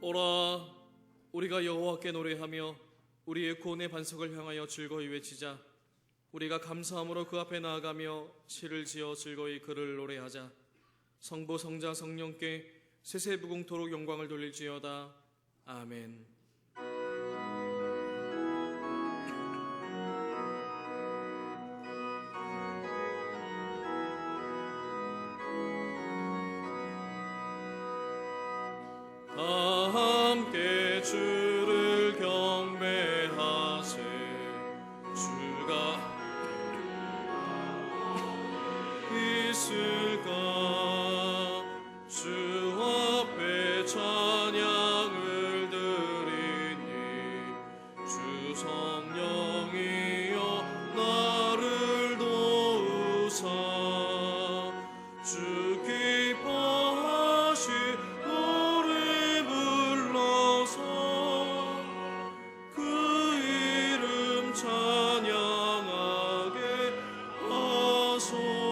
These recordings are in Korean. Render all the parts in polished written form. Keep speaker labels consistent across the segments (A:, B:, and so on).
A: 오라, 우리가 여호와께 노래하며 우리의 구원의 반석을 향하여 즐거이 외치자. 우리가 감사함으로 그 앞에 나아가며 시를 지어 즐거이 그를 노래하자. 성부 성자 성령께 세세무궁토록 영광을 돌릴지어다. 아멘. 다 함께 주를 경배하세. 주가 있을까? 주 앞에 찬양을 드리니 주 성령이여 나를 도우사. 주 기뻐하시 노래 불러서 그 이름 찬양하게 하소서.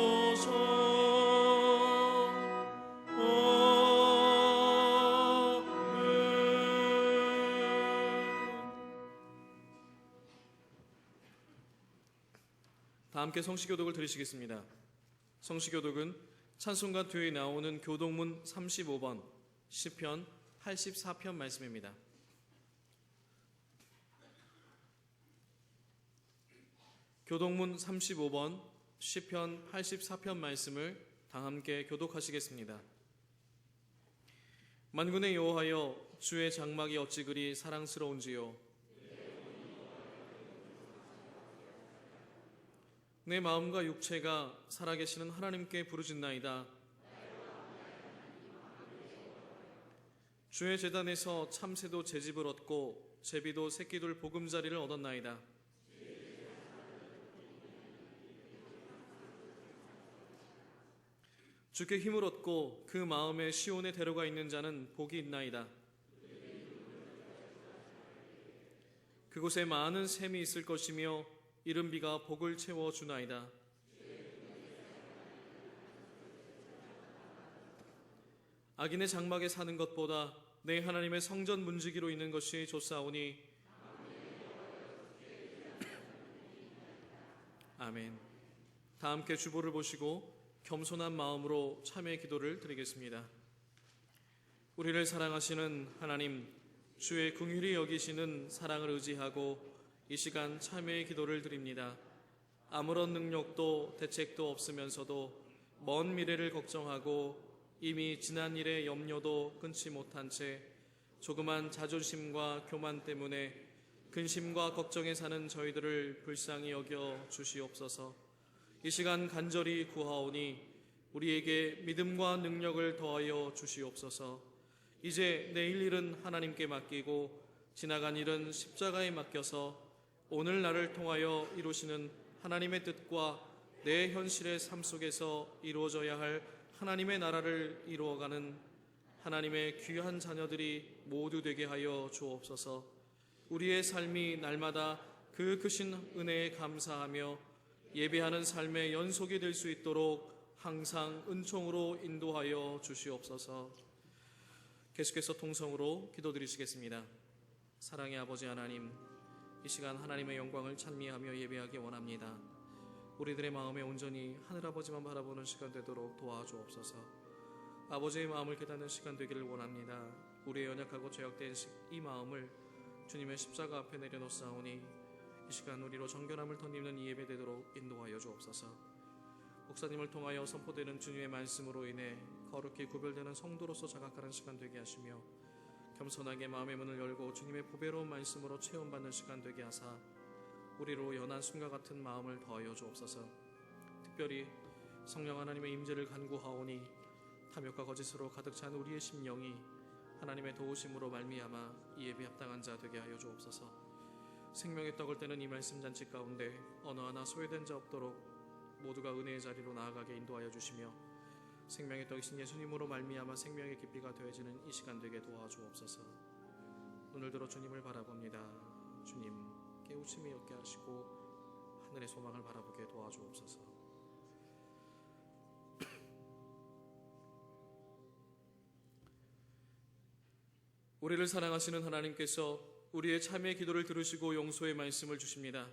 A: 다 함께 성시교독을 들으시겠습니다. 성시교독은 찬송가 뒤에 나오는 교독문 35번, 시편 84편 말씀입니다. 교독문 35번, 시편 84편 말씀을 다 함께 교독하시겠습니다. 만군의 여호와여, 주의 장막이 어찌 그리 사랑스러운지요. 내 마음과 육체가 살아계시는 하나님께 부르짖나이다. 주의 제단에서 참새도 제집을 얻고 제비도 새끼둘 보금자리를 얻었나이다. 주께 힘을 얻고 그 마음에 시온에 데려가 있는 자는 복이 있나이다. 그곳에 많은 샘이 있을 것이며 이른 비가 복을 채워주나이다. 악인의 장막에 사는 것보다 내 하나님의 성전 문지기로 있는 것이 좋사오니. 아멘. 다 함께 주보를 보시고 겸손한 마음으로 참회의 기도를 드리겠습니다. 우리를 사랑하시는 하나님, 주의 긍휼히 여기시는 사랑을 의지하고 이 시간 참회의 기도를 드립니다. 아무런 능력도 대책도 없으면서도 먼 미래를 걱정하고 이미 지난 일의 염려도 끊지 못한 채 조그만 자존심과 교만 때문에 근심과 걱정에 사는 저희들을 불쌍히 여겨 주시옵소서. 이 시간 간절히 구하오니 우리에게 믿음과 능력을 더하여 주시옵소서. 이제 내일 일은 하나님께 맡기고 지나간 일은 십자가에 맡겨서 오늘 나를 통하여 이루시는 하나님의 뜻과 내 현실의 삶 속에서 이루어져야 할 하나님의 나라를 이루어가는 하나님의 귀한 자녀들이 모두 되게 하여 주옵소서. 우리의 삶이 날마다 그 크신 은혜에 감사하며 예배하는 삶의 연속이 될 수 있도록 항상 은총으로 인도하여 주시옵소서. 계속해서 통성으로 기도드리시겠습니다. 사랑의 아버지 하나님, 이 시간 하나님의 영광을 찬미하며 예배하기 원합니다. 우리들의 마음에 온전히 하늘아버지만 바라보는 시간 되도록 도와주옵소서. 아버지의 마음을 깨닫는 시간 되기를 원합니다. 우리의 연약하고 죄악된 이 마음을 주님의 십자가 앞에 내려놓사오니 이 시간 우리로 정결함을 덧입는 이 예배 되도록 인도하여 주옵소서. 목사님을 통하여 선포되는 주님의 말씀으로 인해 거룩히 구별되는 성도로서 자각하는 시간 되게 하시며 겸손하게 마음의 문을 열고 주님의 보배로운 말씀으로 체험받는 시간 되게 하사 우리로 연한 숨과 같은 마음을 더하여 주옵소서. 특별히 성령 하나님의 임재를 간구하오니 탐욕과 거짓으로 가득 찬 우리의 심령이 하나님의 도우심으로 말미암아 이 예배 합당한 자 되게 하여 주옵소서. 생명의 떡을 떼는 이 말씀 잔치 가운데 어느 하나 소외된 자 없도록 모두가 은혜의 자리로 나아가게 인도하여 주시며 생명의 떡이신 예수님으로 말미암아 생명의 깊이가 더해지는 이 시간 되게 도와주옵소서. 눈을 들어 주님을 바라봅니다. 주님, 깨우침이 얻게 하시고 하늘의 소망을 바라보게 도와주옵소서. 우리를 사랑하시는 하나님께서 우리의 참의 기도를 들으시고 용서의 말씀을 주십니다.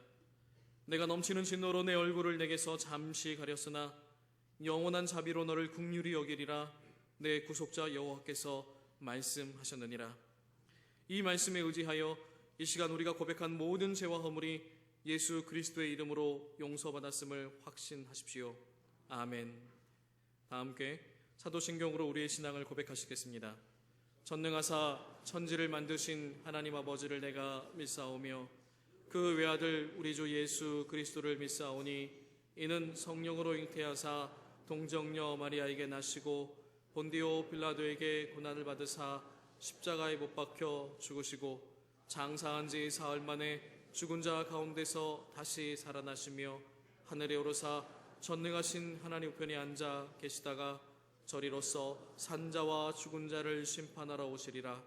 A: 내가 넘치는 진노로 내 얼굴을 내게서 잠시 가렸으나 영원한 자비로 너를 긍휼히 여기리라 내 구속자 여호와께서 말씀하셨느니라. 이 말씀에 의지하여 이 시간 우리가 고백한 모든 죄와 허물이 예수 그리스도의 이름으로 용서받았음을 확신하십시오. 아멘. 다 함께 사도신경으로 우리의 신앙을 고백하시겠습니다. 전능하사 천지를 만드신 하나님 아버지를 내가 믿사오며 그 외아들 우리 주 예수 그리스도를 믿사오니 이는 성령으로 잉태하사 동정녀 마리아에게 나시고 본디오 빌라도에게 고난을 받으사 십자가에 못 박혀 죽으시고 장사한 지 사흘 만에 죽은 자 가운데서 다시 살아나시며 하늘에 오르사 전능하신 하나님 우편에 앉아 계시다가 저리로서 산자와 죽은 자를 심판하러 오시리라.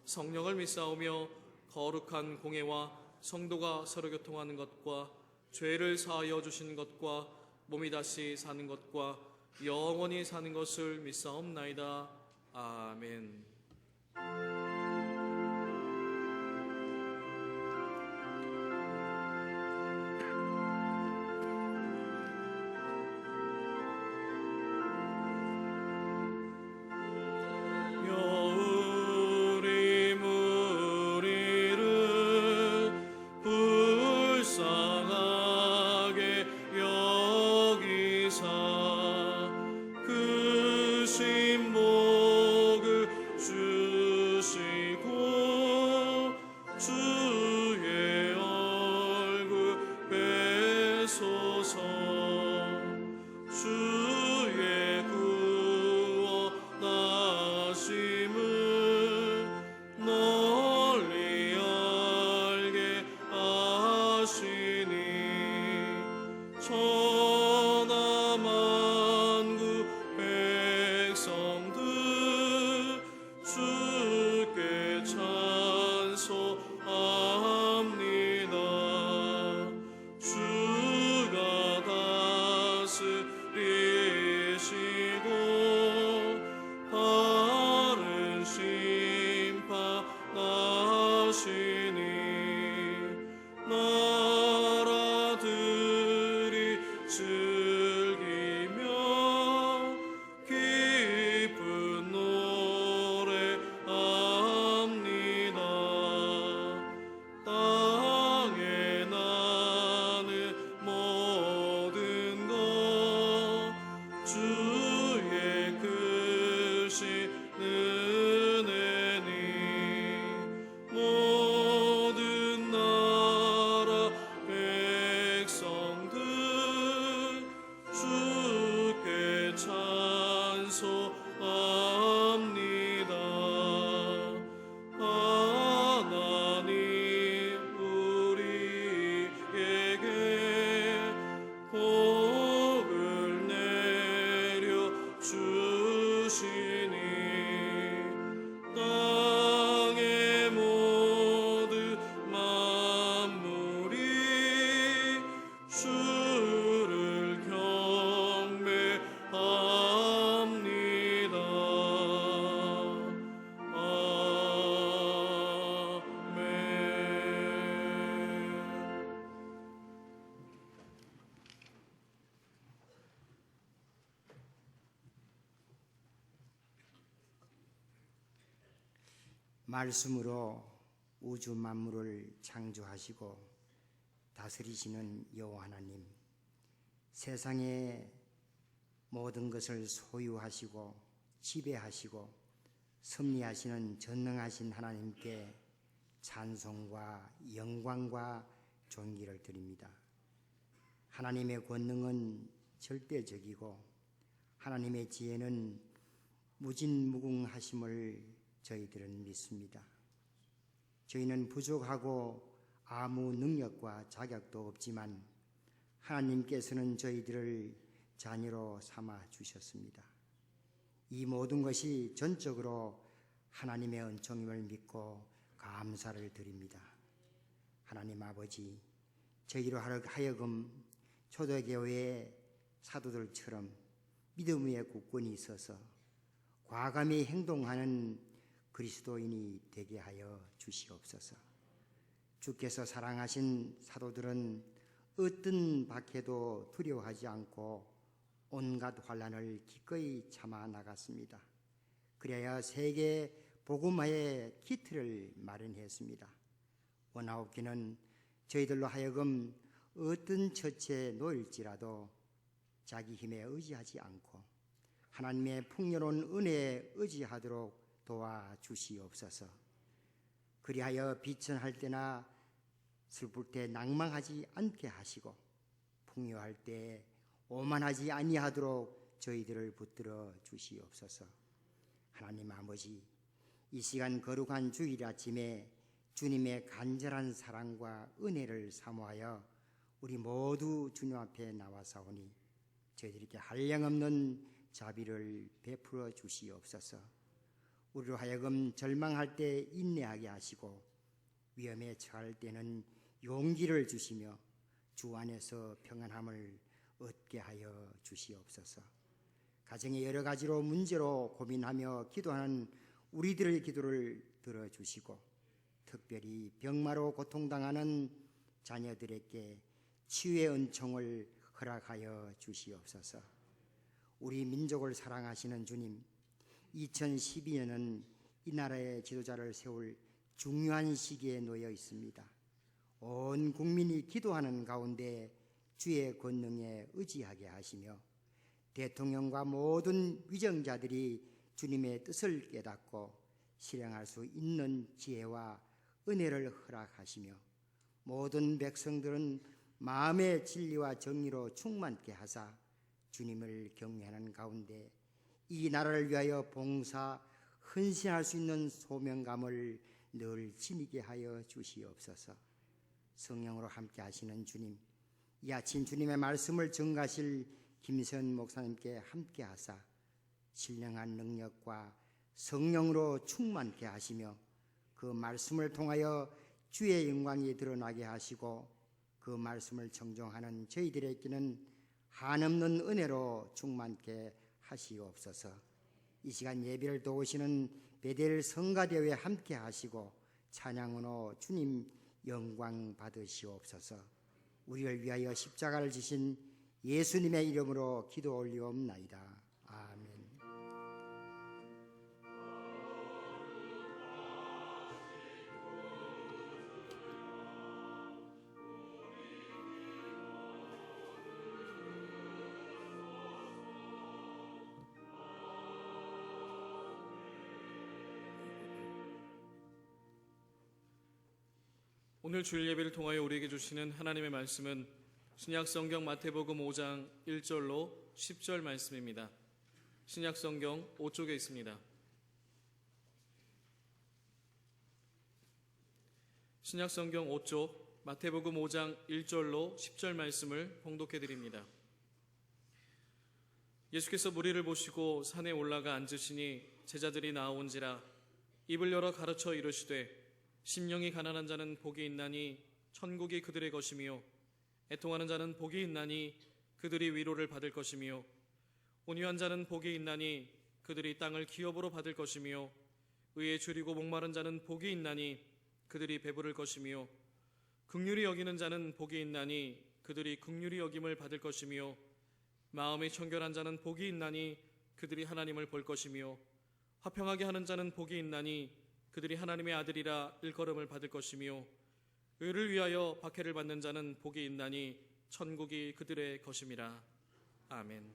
A: 성령을 믿사오며 거룩한 공회와 성도가 서로 교통하는 것과 죄를 사하여 주시는 것과 몸이 다시 사는 것과 영원히 사는 것을 믿사옵나이다. 아멘.
B: 말씀으로 우주 만물을 창조하시고 다스리시는 여호와 하나님, 세상의 모든 것을 소유하시고 지배하시고 섭리하시는 전능하신 하나님께 찬송과 영광과 존귀를 드립니다. 하나님의 권능은 절대적이고 하나님의 지혜는 무진무궁하심을 저희들은 믿습니다. 저희는 부족하고 아무 능력과 자격도 없지만 하나님께서는 저희들을 자녀로 삼아 주셨습니다. 이 모든 것이 전적으로 하나님의 은총임을 믿고 감사를 드립니다. 하나님 아버지, 저희로 하여금 초대교회의 사도들처럼 믿음 위에 굳건히 있어서 과감히 행동하는 그리스도인이 되게 하여 주시옵소서. 주께서 사랑하신 사도들은 어떤 박해도 두려워하지 않고 온갖 환난을 기꺼이 참아 나갔습니다. 그래야 세계 복음화의 기틀을 마련했습니다. 원하옵기는 저희들로 하여금 어떤 처처에 놓일지라도 자기 힘에 의지하지 않고 하나님의 풍요로운 은혜에 의지하도록 도와주시옵소서. 그리하여 비천할 때나 슬플 때 낭망하지 않게 하시고 풍요할 때 오만하지 아니하도록 저희들을 붙들어 주시옵소서. 하나님 아버지, 이 시간 거룩한 주일 아침에 주님의 간절한 사랑과 은혜를 사모하여 우리 모두 주님 앞에 나와사오니 저희들에게 한량없는 자비를 베풀어 주시옵소서. 우리로 하여금 절망할 때 인내하게 하시고 위험에 처할 때는 용기를 주시며 주 안에서 평안함을 얻게 하여 주시옵소서. 가정의 여러 가지로 문제로 고민하며 기도하는 우리들의 기도를 들어주시고 특별히 병마로 고통당하는 자녀들에게 치유의 은총을 허락하여 주시옵소서. 우리 민족을 사랑하시는 주님, 2012년은 이 나라의 지도자를 세울 중요한 시기에 놓여 있습니다. 온 국민이 기도하는 가운데 주의 권능에 의지하게 하시며 대통령과 모든 위정자들이 주님의 뜻을 깨닫고 실행할 수 있는 지혜와 은혜를 허락하시며 모든 백성들은 마음의 진리와 정의로 충만케 하사 주님을 경외하는 가운데 이 나라를 위하여 봉사, 헌신할 수 있는 소명감을 늘 지니게 하여 주시옵소서. 성령으로 함께 하시는 주님, 이 아침 주님의 말씀을 전가하실 김선 목사님께 함께 하사 신령한 능력과 성령으로 충만케 하시며 그 말씀을 통하여 주의 영광이 드러나게 하시고 그 말씀을 청종하는 저희들에게는 한없는 은혜로 충만케 하시옵소서. 이 시간 예배를 도우시는 베델 성가대회에 함께 하시고 찬양으로 주님 영광 받으시옵소서. 우리를 위하여 십자가를 지신 예수님의 이름으로 기도 올리옵나이다. 아멘.
A: 오늘 주일 예배를 통하여 우리에게 주시는 하나님의 말씀은 신약성경 마태복음 5장 1절로 10절 말씀입니다. 신약성경 5쪽에 있습니다. 신약성경 5쪽 마태복음 5장 1절로 10절 말씀을 봉독해 드립니다. 예수께서 무리를 보시고 산에 올라가 앉으시니 제자들이 나아온지라 입을 열어 가르쳐 이르시되 심령이 가난한 자는 복이 있나니 천국이 그들의 것이며 애통하는 자는 복이 있나니 그들이 위로를 받을 것이며 온유한 자는 복이 있나니 그들이 땅을 기업으로 받을 것이며 의에 줄이고 목마른 자는 복이 있나니 그들이 배부를 것이며 긍휼히 여기는 자는 복이 있나니 그들이 긍휼히 여김을 받을 것이며 마음이 청결한 자는 복이 있나니 그들이 하나님을 볼 것이며 화평하게 하는 자는 복이 있나니 그들이 하나님의 아들이라 일컬음을 받을 것이며 의를 위하여 박해를 받는 자는 복이 있나니 천국이 그들의 것임이라. 아멘.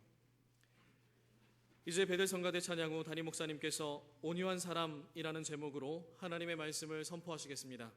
A: 이제 베델 성가대 찬양 후 담임 목사님께서 온유한 사람이라는 제목으로 하나님의 말씀을 선포하시겠습니다.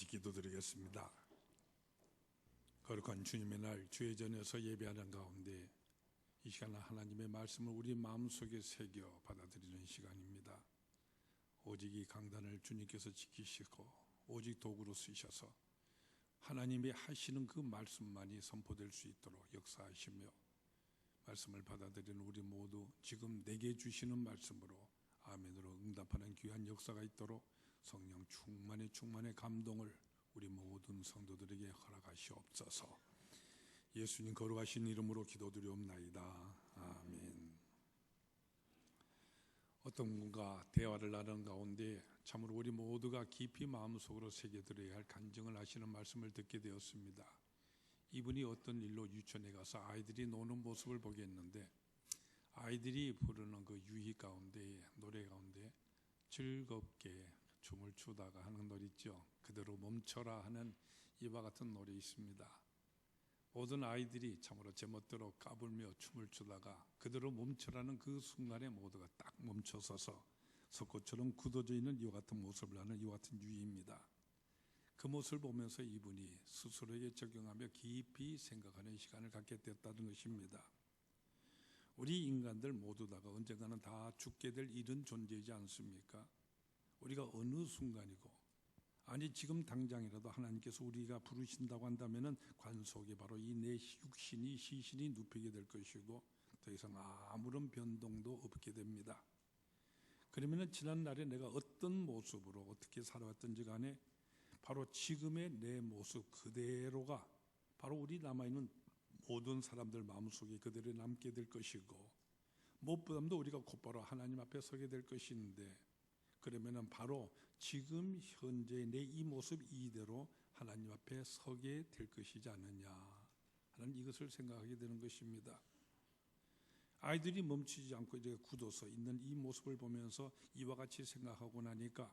C: 같이 기도드리겠습니다. 거룩한 주님의 날 주의 전에서 예배하는 가운데 이 시간 하나님의 말씀을 우리 마음속에 새겨 받아들이는 시간입니다. 오직 이 강단을 주님께서 지키시고 오직 도구로 쓰셔서 하나님이 하시는 그 말씀만이 선포될 수 있도록 역사하시며 말씀을 받아들이는 우리 모두 지금 내게 주시는 말씀으로 아멘으로 응답하는 귀한 역사가 있도록 성령 충만의 감동을 우리 모든 성도들에게 허락하시옵소서. 예수님 거룩하신 이름으로 기도드리옵나이다. 아멘. 어떤 분과 대화를 나누는 가운데 참으로 우리 모두가 깊이 마음속으로 새겨들어야 할 간증을 하시는 말씀을 듣게 되었습니다. 이분이 어떤 일로 유치원에 가서 아이들이 노는 모습을 보게 했는데 아이들이 부르는 그 유희 가운데 노래 가운데 즐겁게 춤을 추다가 하는 노래 있죠. 그대로 멈춰라 하는 이와 같은 노래 있습니다. 모든 아이들이 참으로 제멋대로 까불며 춤을 추다가 그대로 멈춰라는 그 순간에 모두가 딱 멈춰서서 석고처럼 굳어져 있는 이와 같은 모습을 하는 이와 같은 유희입니다. 그 모습을 보면서 이분이 스스로에게 적용하며 깊이 생각하는 시간을 갖게 됐다는 것입니다. 우리 인간들 모두 다가 언젠가는 다 죽게 될 이런 존재이지 않습니까? 우리가 어느 순간이고 아니 지금 당장이라도 하나님께서 우리가 부르신다고 한다면 관 속에 바로 이 내 육신이 시신이 눕히게 될 것이고 더 이상 아무런 변동도 없게 됩니다. 그러면 지난날에 내가 어떤 모습으로 어떻게 살아왔든지 간에 바로 지금의 내 모습 그대로가 바로 우리 남아있는 모든 사람들 마음속에 그대로 남게 될 것이고 무엇보다도 우리가 곧바로 하나님 앞에 서게 될 것인데 그러면은 바로 지금 현재 내 이 모습 이대로 하나님 앞에 서게 될 것이지 않느냐 하는 이것을 생각하게 되는 것입니다. 아이들이 멈추지 않고 이제 굳어서 있는 이 모습을 보면서 이와 같이 생각하고 나니까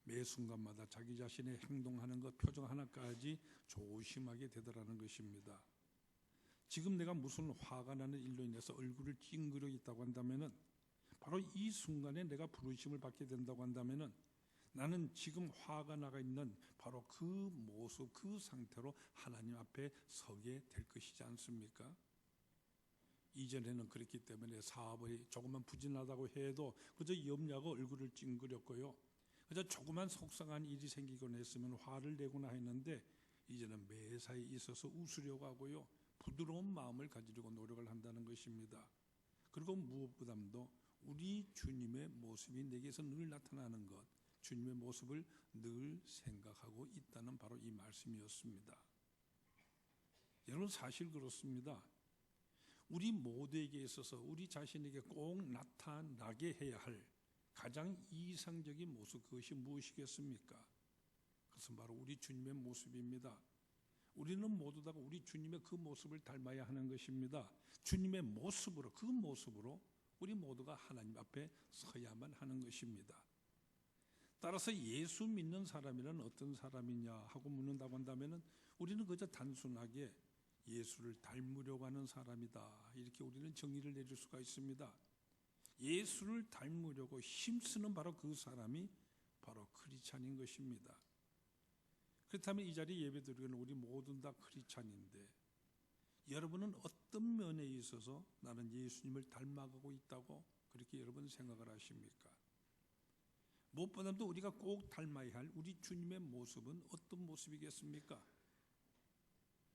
C: 매 순간마다 자기 자신의 행동하는 것 표정 하나까지 조심하게 되더라는 것입니다. 지금 내가 무슨 화가 나는 일로 인해서 얼굴을 찡그려 있다고 한다면은 바로 이 순간에 내가 부르심을 받게 된다고 한다면은 나는 지금 화가 나가 있는 바로 그 모습 그 상태로 하나님 앞에 서게 될 것이지 않습니까? 이전에는 그랬기 때문에 사업이 조금만 부진하다고 해도 그저 염려하고 얼굴을 찡그렸고요. 그저 조그만 속상한 일이 생기거나 했으면 화를 내거나 했는데 이제는 매사에 있어서 웃으려고 하고요. 부드러운 마음을 가지려고 노력을 한다는 것입니다. 그리고 무엇보다도 우리 주님의 모습이 내게서 늘 나타나는 것, 주님의 모습을 늘 생각하고 있다는 바로 이 말씀이었습니다. 여러분 사실 그렇습니다. 우리 모두에게 있어서 우리 자신에게 꼭 나타나게 해야 할 가장 이상적인 모습 그것이 무엇이겠습니까? 그것은 바로 우리 주님의 모습입니다. 우리는 모두 다 우리 주님의 그 모습을 닮아야 하는 것입니다. 주님의 모습으로 그 모습으로 우리 모두가 하나님 앞에 서야만 하는 것입니다. 따라서 예수 믿는 사람이란 어떤 사람이냐 하고 묻는다고 한다면 우리는 그저 단순하게 예수를 닮으려고 하는 사람이다 이렇게 우리는 정의를 내릴 수가 있습니다. 예수를 닮으려고 힘쓰는 바로 그 사람이 바로 크리스찬인 것입니다. 그렇다면 이 자리에 예배드리는 우리 모두 다 크리스찬인데 여러분은 어떤 면에 있어서 나는 예수님을 닮아가고 있다고 그렇게 여러분 생각을 하십니까? 무엇보다도 우리가 꼭 닮아야 할 우리 주님의 모습은 어떤 모습이겠습니까?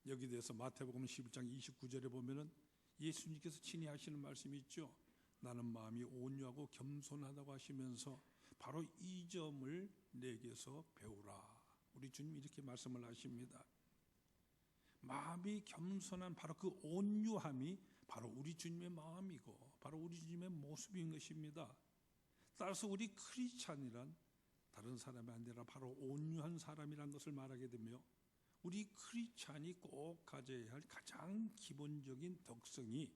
C: 여기 대해서 마태복음 11장 29절에 보면은 예수님께서 친히 하시는 말씀이 있죠. 나는 마음이 온유하고 겸손하다고 하시면서 바로 이 점을 내게서 배우라. 우리 주님 이렇게 말씀을 하십니다. 마음이 겸손한 바로 그 온유함이 바로 우리 주님의 마음이고 바로 우리 주님의 모습인 것입니다. 따라서 우리 크리스찬이란 다른 사람이 아니라 바로 온유한 사람이라는 것을 말하게 되며 우리 크리스찬이 꼭 가져야 할 가장 기본적인 덕성이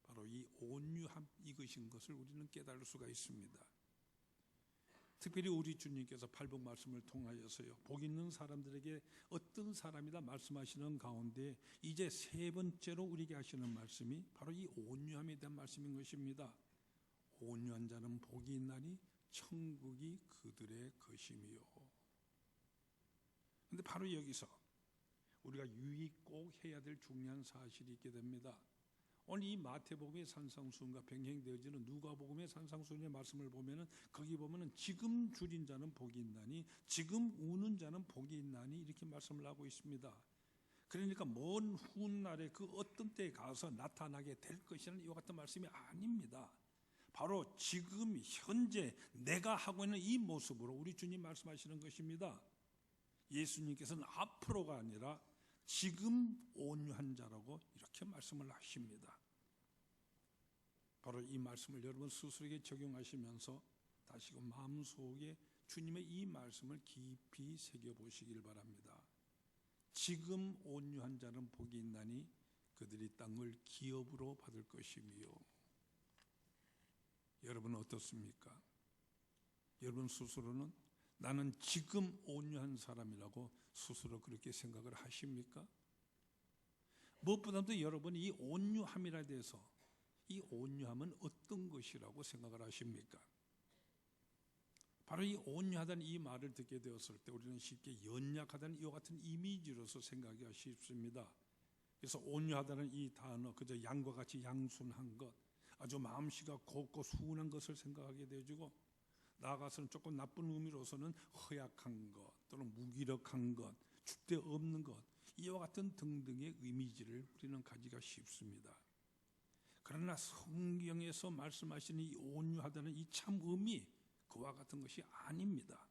C: 바로 이 온유함 이것인 것을 우리는 깨달을 수가 있습니다. 특별히 우리 주님께서 팔복 말씀을 통하여서요 복 있는 사람들에게 어떤 사람이다 말씀하시는 가운데 이제 세 번째로 우리에게 하시는 말씀이 바로 이 온유함에 대한 말씀인 것입니다. 온유한 자는 복이 있나니 천국이 그들의 것이며 근데 바로 여기서 우리가 유의 꼭 해야 될 중요한 사실이 있게 됩니다. 오늘 이 마태복음의 산상수훈과 병행되어지는 누가복음의 산상수훈의 말씀을 보면은 거기 보면은 지금 줄인 자는 복이 있나니 지금 우는 자는 복이 있나니 이렇게 말씀을 하고 있습니다. 그러니까 먼 훗날에 그 어떤 때에 가서 나타나게 될 것이라는 이와 같은 말씀이 아닙니다. 바로 지금 현재 내가 하고 있는 이 모습으로 우리 주님 말씀하시는 것입니다. 예수님께서는 앞으로가 아니라 지금 온유한 자라고 이렇게 말씀을 하십니다. 바로 이 말씀을 여러분 스스로에게 적용하시면서 다시금 마음속에 주님의 이 말씀을 깊이 새겨보시길 바랍니다. 지금 온유한 자는 복이 있나니 그들이 땅을 기업으로 받을 것이며. 여러분 어떻습니까? 여러분 스스로는 나는 지금 온유한 사람이라고 스스로 그렇게 생각을 하십니까? 무엇보다도 여러분이 이 온유함이라 대해서 이 온유함은 어떤 것이라고 생각을 하십니까? 바로 이 온유하다는 이 말을 듣게 되었을 때 우리는 쉽게 연약하다는 이와 같은 이미지로서 생각하기가 쉽습니다. 그래서 온유하다는 이 단어, 그저 양과 같이 양순한 것, 아주 마음씨가 곱고 순한 것을 생각하게 되어지고, 나아가서는 조금 나쁜 의미로서는 허약한 것 또는 무기력한 것, 줏대 없는 것, 이와 같은 등등의 이미지를 우리는 가지기가 쉽습니다. 그러나 성경에서 말씀하시는 이 온유하다는 이 참 의미, 그와 같은 것이 아닙니다.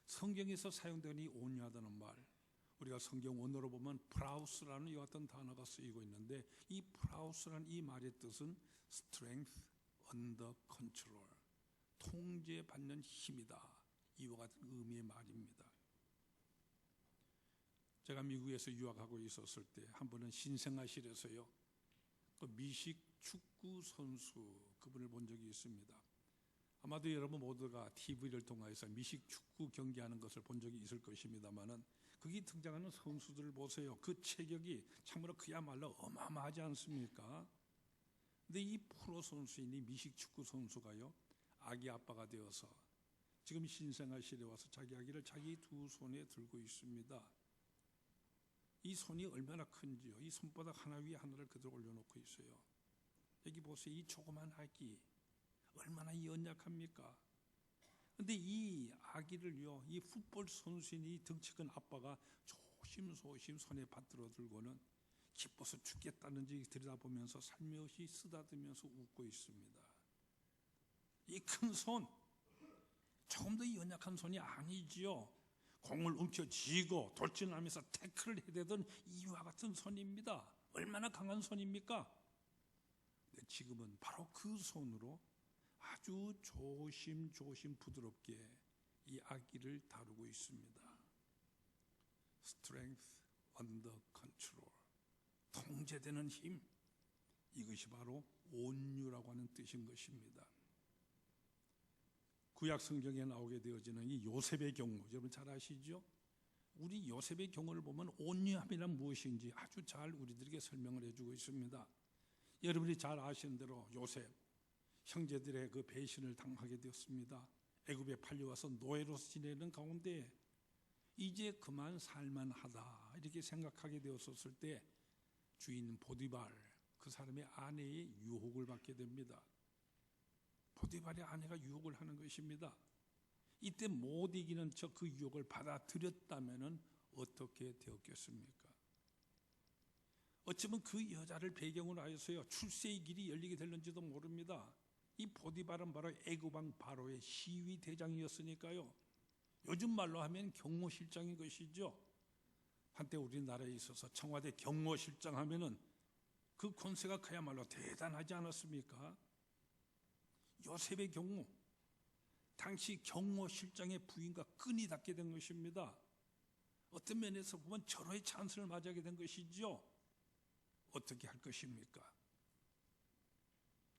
C: 성경에서 사용되는 이 온유하다는 말, 우리가 성경 원어로 보면 프라우스라는 이 같은 단어가 쓰이고 있는데, 이 프라우스라는 이 말의 뜻은 strength under control, 통제받는 힘이다, 이와 같은 의미의 말입니다. 제가 미국에서 유학하고 있었을 때 한 번은 신생아실에서요, 그 미식 축구 선수 그분을 본 적이 있습니다. 아마도 여러분 모두가 TV를 통해서 미식 축구 경기하는 것을 본 적이 있을 것입니다만은, 거기 등장하는 선수들을 보세요. 그 체격이 참으로 그야말로 어마어마하지 않습니까? 근데 이 프로 선수인 이 미식 축구 선수가요, 아기 아빠가 되어서 지금 신생아실에 와서 자기 아기를 자기 두 손에 들고 있습니다. 이 손이 얼마나 큰지요. 이 손바닥 하나 위에 하나를 그대로 올려놓고 있어요. 여기 보세요. 이 조그만 아기 얼마나 연약합니까? 근데 이 아기를요, 이 풋볼 선수인 이 덩치 큰 아빠가 조심조심 손에 받들어 들고는 기뻐서 죽겠다는지 들여다보면서 살며시 쓰다듬으면서 웃고 있습니다. 이 큰 손, 조금 더 연약한 손이 아니지요. 공을 움켜쥐고 돌진하면서 태클을 해대던 이와 같은 손입니다. 얼마나 강한 손입니까? 근데 지금은 바로 그 손으로 아주 조심조심 부드럽게 이 아기를 다루고 있습니다. Strength under control, 통제되는 힘, 이것이 바로 온유라고 하는 뜻인 것입니다. 구약 성경에 나오게 되어지는 이 요셉의 경우, 여러분 잘 아시죠? 우리 요셉의 경우를 보면 온유함이란 무엇인지 아주 잘 우리들에게 설명을 해주고 있습니다. 여러분이 잘 아시는 대로 요셉, 형제들의 그 배신을 당하게 되었습니다. 애굽에 팔려와서 노예로서 지내는 가운데 이제 그만 살만하다 이렇게 생각하게 되었을 때 주인 보디발, 그 사람의 아내의 유혹을 받게 됩니다. 보디발의 아내가 유혹을 하는 것입니다. 이때 못 이기는 척 그 유혹을 받아들였다면 어떻게 되었겠습니까? 어쩌면 그 여자를 배경으로 하여서요, 출세의 길이 열리게 될는지도 모릅니다. 이 보디발은 바로 애굽왕 바로의 시위 대장이었으니까요, 요즘 말로 하면 경호실장인 것이죠. 한때 우리나라에 있어서 청와대 경호실장 하면은 그 권세가 그야말로 대단하지 않았습니까? 요셉의 경우 당시 경호실장의 부인과 끈이 닿게 된 것입니다. 어떤 면에서 보면 절호의 찬스를 맞이하게 된 것이죠. 어떻게 할 것입니까?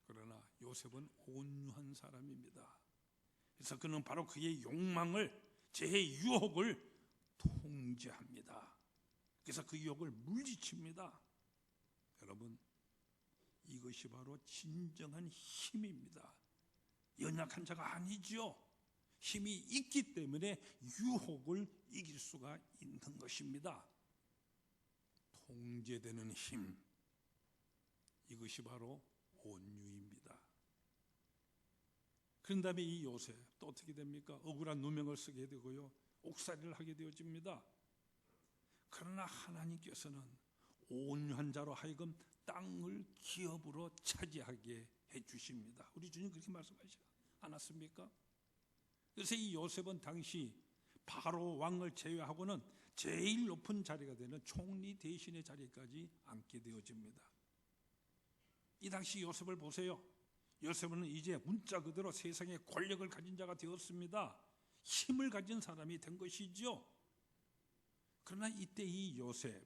C: 그러나 요셉은 온유한 사람입니다. 그래서 그는 바로 그의 욕망을, 죄의 유혹을 통제합니다. 그래서 그 유혹을 물리칩니다. 여러분, 이것이 바로 진정한 힘입니다. 연약한 자가 아니지요. 힘이 있기 때문에 유혹을 이길 수가 있는 것입니다. 통제되는 힘, 이것이 바로 온유입니다. 그런 다음에 이 요셉 또 어떻게 됩니까? 억울한 누명을 쓰게 되고요, 옥살이를 하게 되어집니다. 그러나 하나님께서는 온유한 자로 하여금 땅을 기업으로 차지하게 해주십니다. 우리 주님 그렇게 말씀하시지 않았습니까? 그래서 이 요셉은 당시 바로 왕을 제외하고는 제일 높은 자리가 되는 총리 대신의 자리까지 앉게 되어집니다. 이 당시 요셉을 보세요. 요셉은 이제 문자 그대로 세상에 권력을 가진 자가 되었습니다. 힘을 가진 사람이 된 것이죠. 그러나 이때 이 요셉,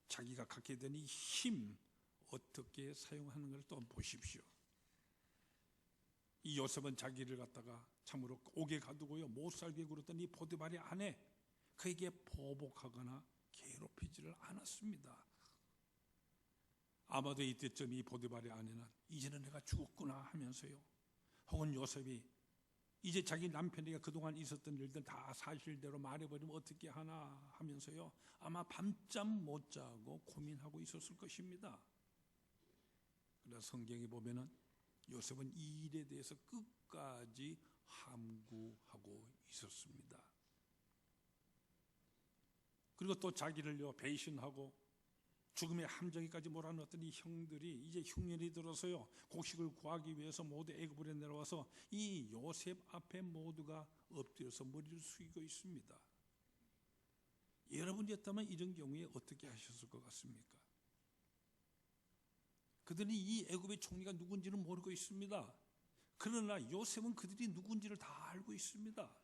C: 자기가 갖게 된 이 힘 어떻게 사용하는 걸 또 보십시오. 이 요셉은 자기를 갖다가 참으로 옥에 가두고요, 못 살게 굴었던 이 보디발의 아내, 그에게 보복하거나 괴롭히지를 않았습니다. 아마도 이때쯤 이 보디발의 아내는 이제는 내가 죽었구나 하면서요, 혹은 요셉이 이제 자기 남편에게 그동안 있었던 일들 다 사실대로 말해버리면 어떻게 하나 하면서요, 아마 밤잠 못 자고 고민하고 있었을 것입니다. 그러나 성경에 보면은 요셉은 이 일에 대해서 끝까지 함구하고 있었습니다. 그리고 또 자기를요 배신하고 죽음의 함정에까지 몰아넣었던 이 형들이 이제 흉년이 들어서요, 곡식을 구하기 위해서 모두 애굽으로 내려와서 이 요셉 앞에 모두가 엎드려서 머리를 숙이고 있습니다. 여러분이었다면 이런 경우에 어떻게 하셨을 것 같습니까? 그들이 이 애굽의 총리가 누군지는 모르고 있습니다. 그러나 요셉은 그들이 누군지를 다 알고 있습니다.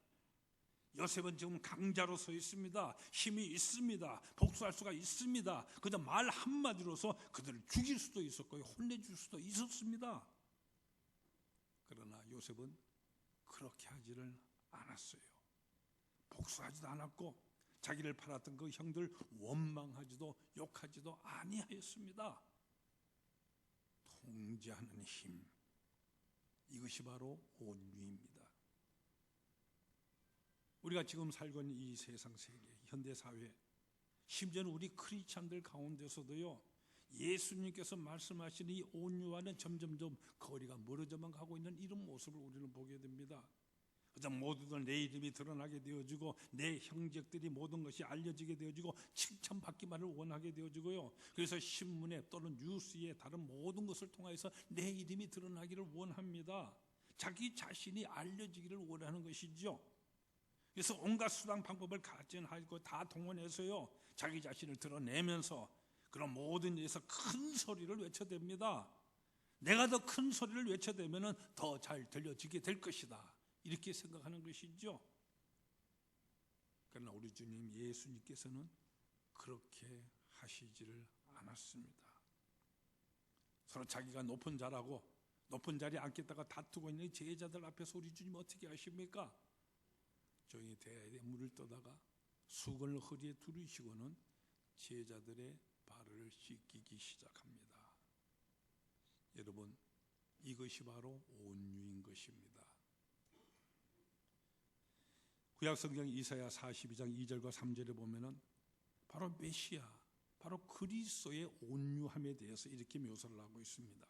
C: 요셉은 지금 강자로 서 있습니다. 힘이 있습니다. 복수할 수가 있습니다. 그저 말 한마디로서 그들을 죽일 수도 있었고 혼내줄 수도 있었습니다. 그러나 요셉은 그렇게 하지를 않았어요. 복수하지도 않았고 자기를 팔았던 그 형들 원망하지도 욕하지도 아니하였습니다. 통제하는 힘, 이것이 바로 온유입니다. 우리가 지금 살고 있는 이 세상 세계, 현대사회, 심지어는 우리 크리스찬들 가운데서도요, 예수님께서 말씀하신 이 온유와는 점점점 거리가 멀어져만 가고 있는 이런 모습을 우리는 보게 됩니다. 그저 모두들 내 이름이 드러나게 되어지고 내 형제들이 모든 것이 알려지게 되어지고 칭찬받기만을 원하게 되어지고요, 그래서 신문에 또는 뉴스에 다른 모든 것을 통해서 내 이름이 드러나기를 원합니다. 자기 자신이 알려지기를 원하는 것이죠. 그래서 온갖 수단 방법을 가진하고 다 동원해서요, 자기 자신을 드러내면서 그런 모든 일에서 큰 소리를 외쳐댑니다. 내가 더 큰 소리를 외쳐대면 더 잘 들려지게 될 것이다, 이렇게 생각하는 것이죠. 그러나 우리 주님 예수님께서는 그렇게 하시지를 않았습니다. 서로 자기가 높은 자라고 높은 자리에 앉겠다가 다투고 있는 제자들 앞에서 우리 주님 어떻게 하십니까? 조용히 대대 물을 떠다가 수건을 허리에 두르시고는 제자들의 발을 씻기기 시작합니다. 여러분, 이것이 바로 온유인 것입니다. 구약성경 이사야 42장 2절과 3절에 보면은 바로 메시아, 바로 그리스도의 온유함에 대해서 이렇게 묘사를 하고 있습니다.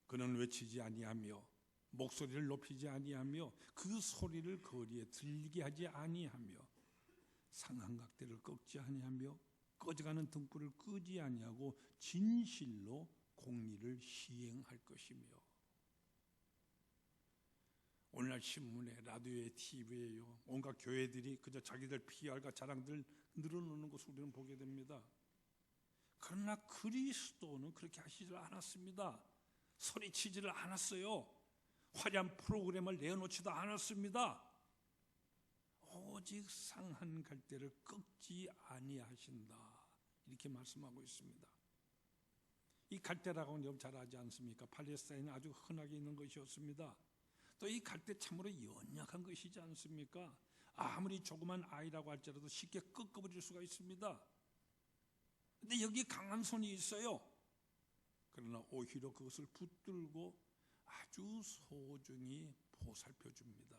C: 그는 외치지 아니하며 목소리를 높이지 아니하며 그 소리를 거리에 들리게 하지 아니하며 상한각대를 꺾지 아니하며 꺼져가는 등불을 끄지 아니하고 진실로 공의를 시행할 것이며. 오늘날 신문에, 라디오에, TV에요, 온갖 교회들이 그저 자기들 PR과 자랑들 늘어놓는 것을 우리는 보게 됩니다. 그러나 그리스도는 그렇게 하시지 않았습니다. 소리치지를 않았어요. 화려한 프로그램을 내어놓지도 않았습니다. 오직 상한 갈대를 꺾지 아니하신다, 이렇게 말씀하고 있습니다. 이 갈대라고는 여러분 잘 알지 않습니까? 팔레스타인은 아주 흔하게 있는 것이었습니다. 또 이 갈대 참으로 연약한 것이지 않습니까? 아무리 조그만 아이라고 할지라도 쉽게 꺾어버릴 수가 있습니다. 근데 여기 강한 손이 있어요. 그러나 오히려 그것을 붙들고 아주 소중히 보살펴 줍니다.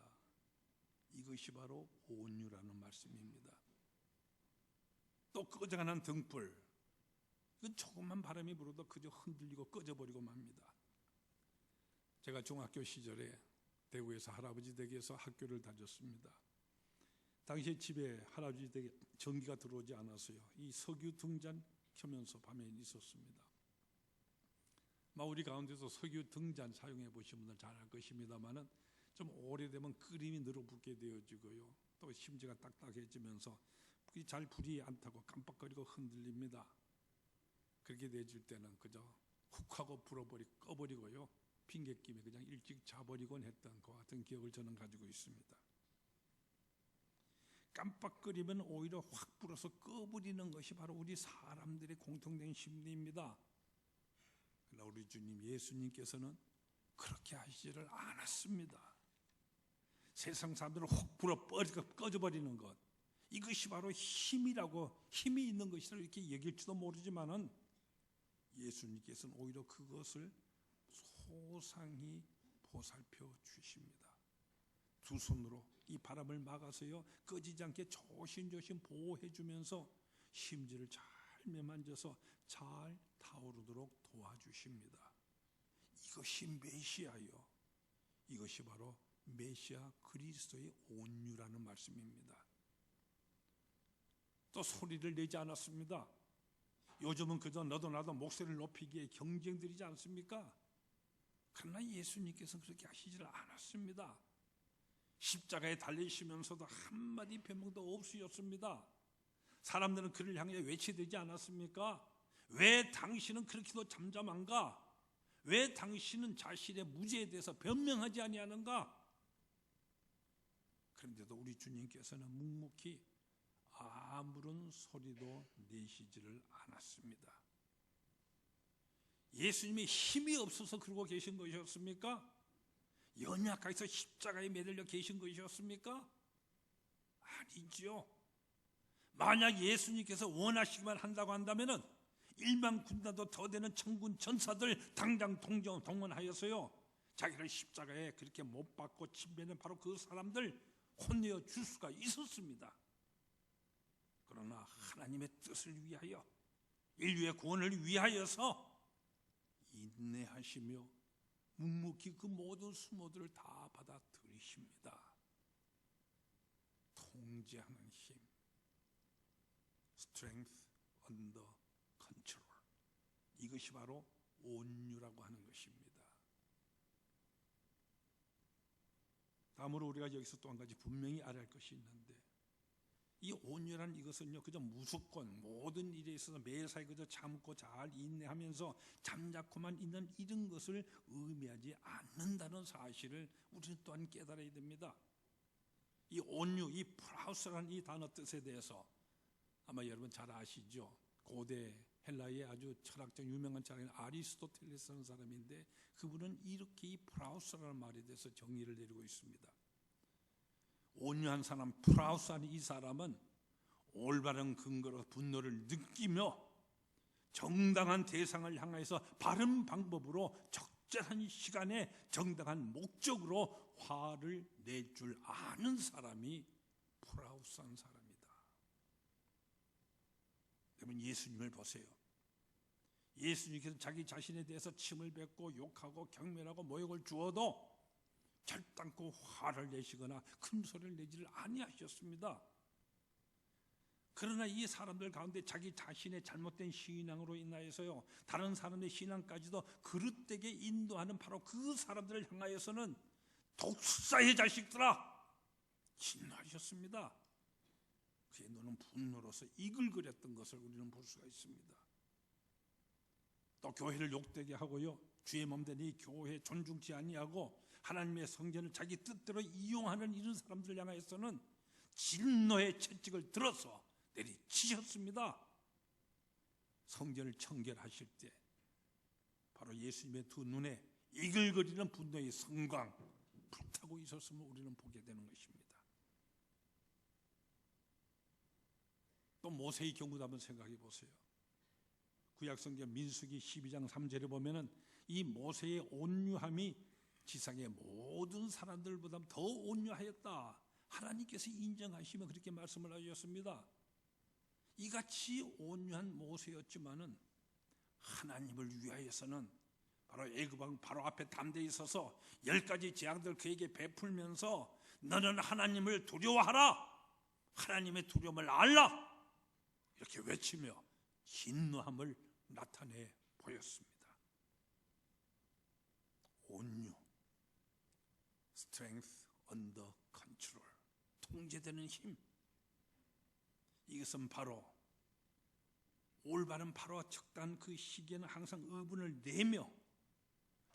C: 이것이 바로 온유라는 말씀입니다. 또 꺼져가는 등불, 그 조금만 바람이 불어도 그저 흔들리고 꺼져버리고 맙니다. 제가 중학교 시절에 대구에서 할아버지 댁에서 학교를 다녔습니다. 당시에 집에 할아버지 댁에 전기가 들어오지 않았어요. 이 석유 등잔 켜면서 밤에 있었습니다. 우리 가운데서 석유 등잔 사용해 보신 분들 잘 알 것입니다만은 좀 오래되면 끓임이 늘어붙게 되어지고요. 또 심지가 딱딱해지면서 잘 불이 안 타고 깜빡거리고 흔들립니다. 그렇게 되질 때는 그저 훅 하고 꺼버리고요. 핑계김에 그냥 일찍 자버리곤 했던 것 같은 기억을 저는 가지고 있습니다. 깜빡거리면 오히려 확 불어서 꺼버리는 것이 바로 우리 사람들의 공통된 심리입니다. 그러나 우리 주님 예수님께서는 그렇게 하시지를 않았습니다. 세상 사람들을 훅 불어 꺼져버리는 것, 이것이 바로 힘이 있는 것이라 이렇게 여길지도 모르지만은 예수님께서는 오히려 그것을 소상히 보살펴 주십니다. 두 손으로 이 바람을 막아서요, 꺼지지 않게 조심조심 보호해 주면서 심지를 잘 매만져서 잘 타오르도록 도와주십니다. 이것이 메시아요, 이것이 바로 메시아 그리스도의 온유라는 말씀입니다. 또 소리를 내지 않았습니다. 요즘은 그저 너도 나도 목소리를 높이기에 경쟁들이지 않습니까? 그러나 예수님께서는 그렇게 하시지를 않았습니다. 십자가에 달리시면서도 한마디 변명도 없으셨습니다. 사람들은 그를 향해 외치되지 않았습니까? 왜 당신은 그렇게도 잠잠한가? 왜 당신은 자신의 무죄에 대해서 변명하지 아니하는가? 그런데도 우리 주님께서는 묵묵히 아무런 소리도 내시지를 않았습니다. 예수님이 힘이 없어서 그러고 계신 것이었습니까? 연약해서 십자가에 매달려 계신 것이었습니까? 아니지요. 만약 예수님께서 원하시기만 한다고 한다면은 1만 군단도 더 되는 천군 천사들 당장 동원하여서요, 자기를 십자가에 그렇게 못 박고 침뱉는 바로 그 사람들 혼내어 줄 수가 있었습니다. 그러나 하나님의 뜻을 위하여, 인류의 구원을 위하여서 인내하시며 묵묵히 그 모든 수모들을 다 받아들이십니다. 통제하는 힘, strength under control, 이것이 바로 온유라고 하는 것입니다. 다음으로 우리가 여기서 또 한 가지 분명히 알아야 할 것이 있는데, 이 온유라는 이것은요, 그저 무조건 모든 일에 있어서 매사에 그저 참고 잘 인내하면서 잠자코만 있는 이런 것을 의미하지 않는다는 사실을 우리는 또한 깨달아야 됩니다. 이 온유, 이 프라우스라는 이 단어 뜻에 대해서 아마 여러분 잘 아시죠? 고대 헬라의 아주 철학적 유명한 철학인 아리스토텔레스라는 사람인데, 그분은 이렇게 이 프라우스라는 말에 대해서 정의를 내리고 있습니다. 온유한 사람, 프라우스한 이 사람은 올바른 근거로 분노를 느끼며 정당한 대상을 향해서 바른 방법으로 적절한 시간에 정당한 목적으로 화를 낼 줄 아는 사람이 프라우스한 사람이다. 여러분, 예수님을 보세요. 예수님께서 자기 자신에 대해서 침을 뱉고 욕하고 경멸하고 모욕을 주어도 결단코 화를 내시거나 큰 소리를 내지를 아니하셨습니다. 그러나 이 사람들 가운데 자기 자신의 잘못된 신앙으로 인하여서요, 다른 사람의 신앙까지도 그릇되게 인도하는 바로 그 사람들을 향하여서는 독사의 자식들아, 진노하셨습니다. 그의 눈은 분노로서 이글거렸던 것을 우리는 볼 수가 있습니다. 또 교회를 욕되게 하고요, 주의 몸된 이 교회 존중치 아니하고 하나님의 성전을 자기 뜻대로 이용하는 이런 사람들 향하여서는 진노의 채찍을 들어서 내리치셨습니다. 성전을 청결하실 때 바로 예수님의 두 눈에 이글거리는 분노의 성광 불타고 있었음을 우리는 보게 되는 것입니다. 또 모세의 경우도 한번 생각해 보세요. 구약성경 민수기 12장 3절에 보면은 이 모세의 온유함이 지상의 모든 사람들보다 더 온유하였다. 하나님께서 인정하시며 그렇게 말씀을 하셨습니다. 이같이 온유한 모세였지만은 하나님을 위하여서는 바로 애굽왕 바로 앞에 담대히 서서 10가지 재앙들 그에게 베풀면서 너는 하나님을 두려워하라, 하나님의 두려움을 알라, 이렇게 외치며 진노함을 나타내 보였습니다. 온유, strength under control, 통제되는 힘. 이것은 바로 올바른 바로 적당한 그 시기에는 항상 의분을 내며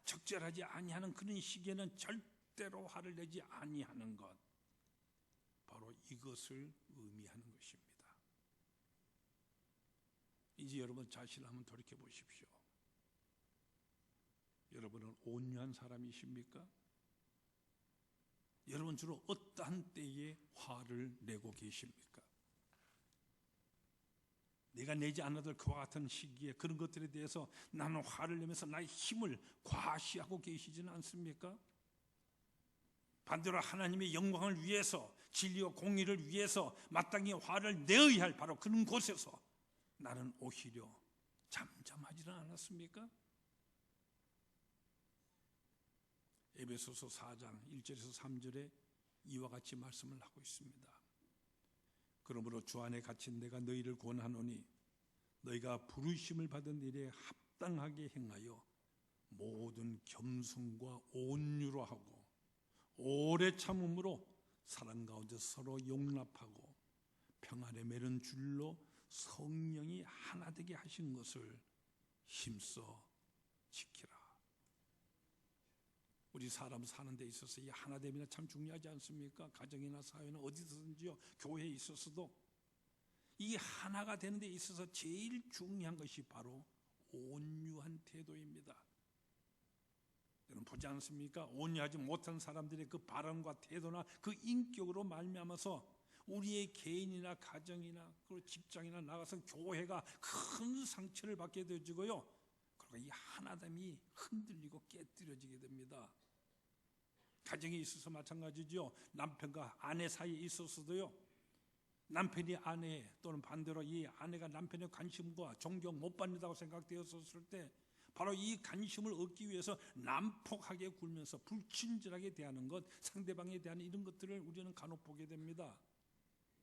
C: 적절하지 아니하는 그런 시기에는 절대로 화를 내지 아니하는 것, 바로 이것을 의미하는 것입니다. 이제 여러분 자신을 한번 돌이켜 보십시오. 여러분은 온유한 사람이십니까? 여러분 주로 어떠한 때에 화를 내고 계십니까? 내가 내지 않아도 그와 같은 시기에 그런 것들에 대해서 나는 화를 내면서 나의 힘을 과시하고 계시지는 않습니까? 반대로 하나님의 영광을 위해서, 진리와 공의를 위해서 마땅히 화를 내어야 할 바로 그런 곳에서 나는 오히려 잠잠하지는 않았습니까? 에베소서 4장 1절에서 3절에 이와 같이 말씀을 하고 있습니다. 그러므로 주 안에 갇힌 내가 너희를 권하노니 너희가 부르심을 받은 일에 합당하게 행하여 모든 겸손과 온유로 하고 오래 참음으로 사랑 가운데 서로 용납하고 평안에 매는 줄로 성령이 하나 되게 하신 것을 힘써 지키라. 우리 사람 사는 데 있어서 이 하나됨이나 참 중요하지 않습니까? 가정이나 사회나 어디서든지요, 교회에 있어서도 이 하나가 되는 데 있어서 제일 중요한 것이 바로 온유한 태도입니다. 여러분 보지 않습니까? 온유하지 못한 사람들의 그 발언과 태도나 그 인격으로 말미암아서 우리의 개인이나 가정이나 그리고 직장이나 나가서 교회가 큰 상처를 받게 되어지고요, 그리고 이 하나됨이 흔들리고 깨뜨려지게 됩니다. 가정에 있어서 마찬가지죠. 남편과 아내 사이에 있어서도요, 남편이 아내 또는 반대로 이 아내가 남편의 관심과 존경 못 받는다고 생각되었을 때 바로 이 관심을 얻기 위해서 난폭하게 굴면서 불친절하게 대하는 것, 상대방에 대한 이런 것들을 우리는 간혹 보게 됩니다.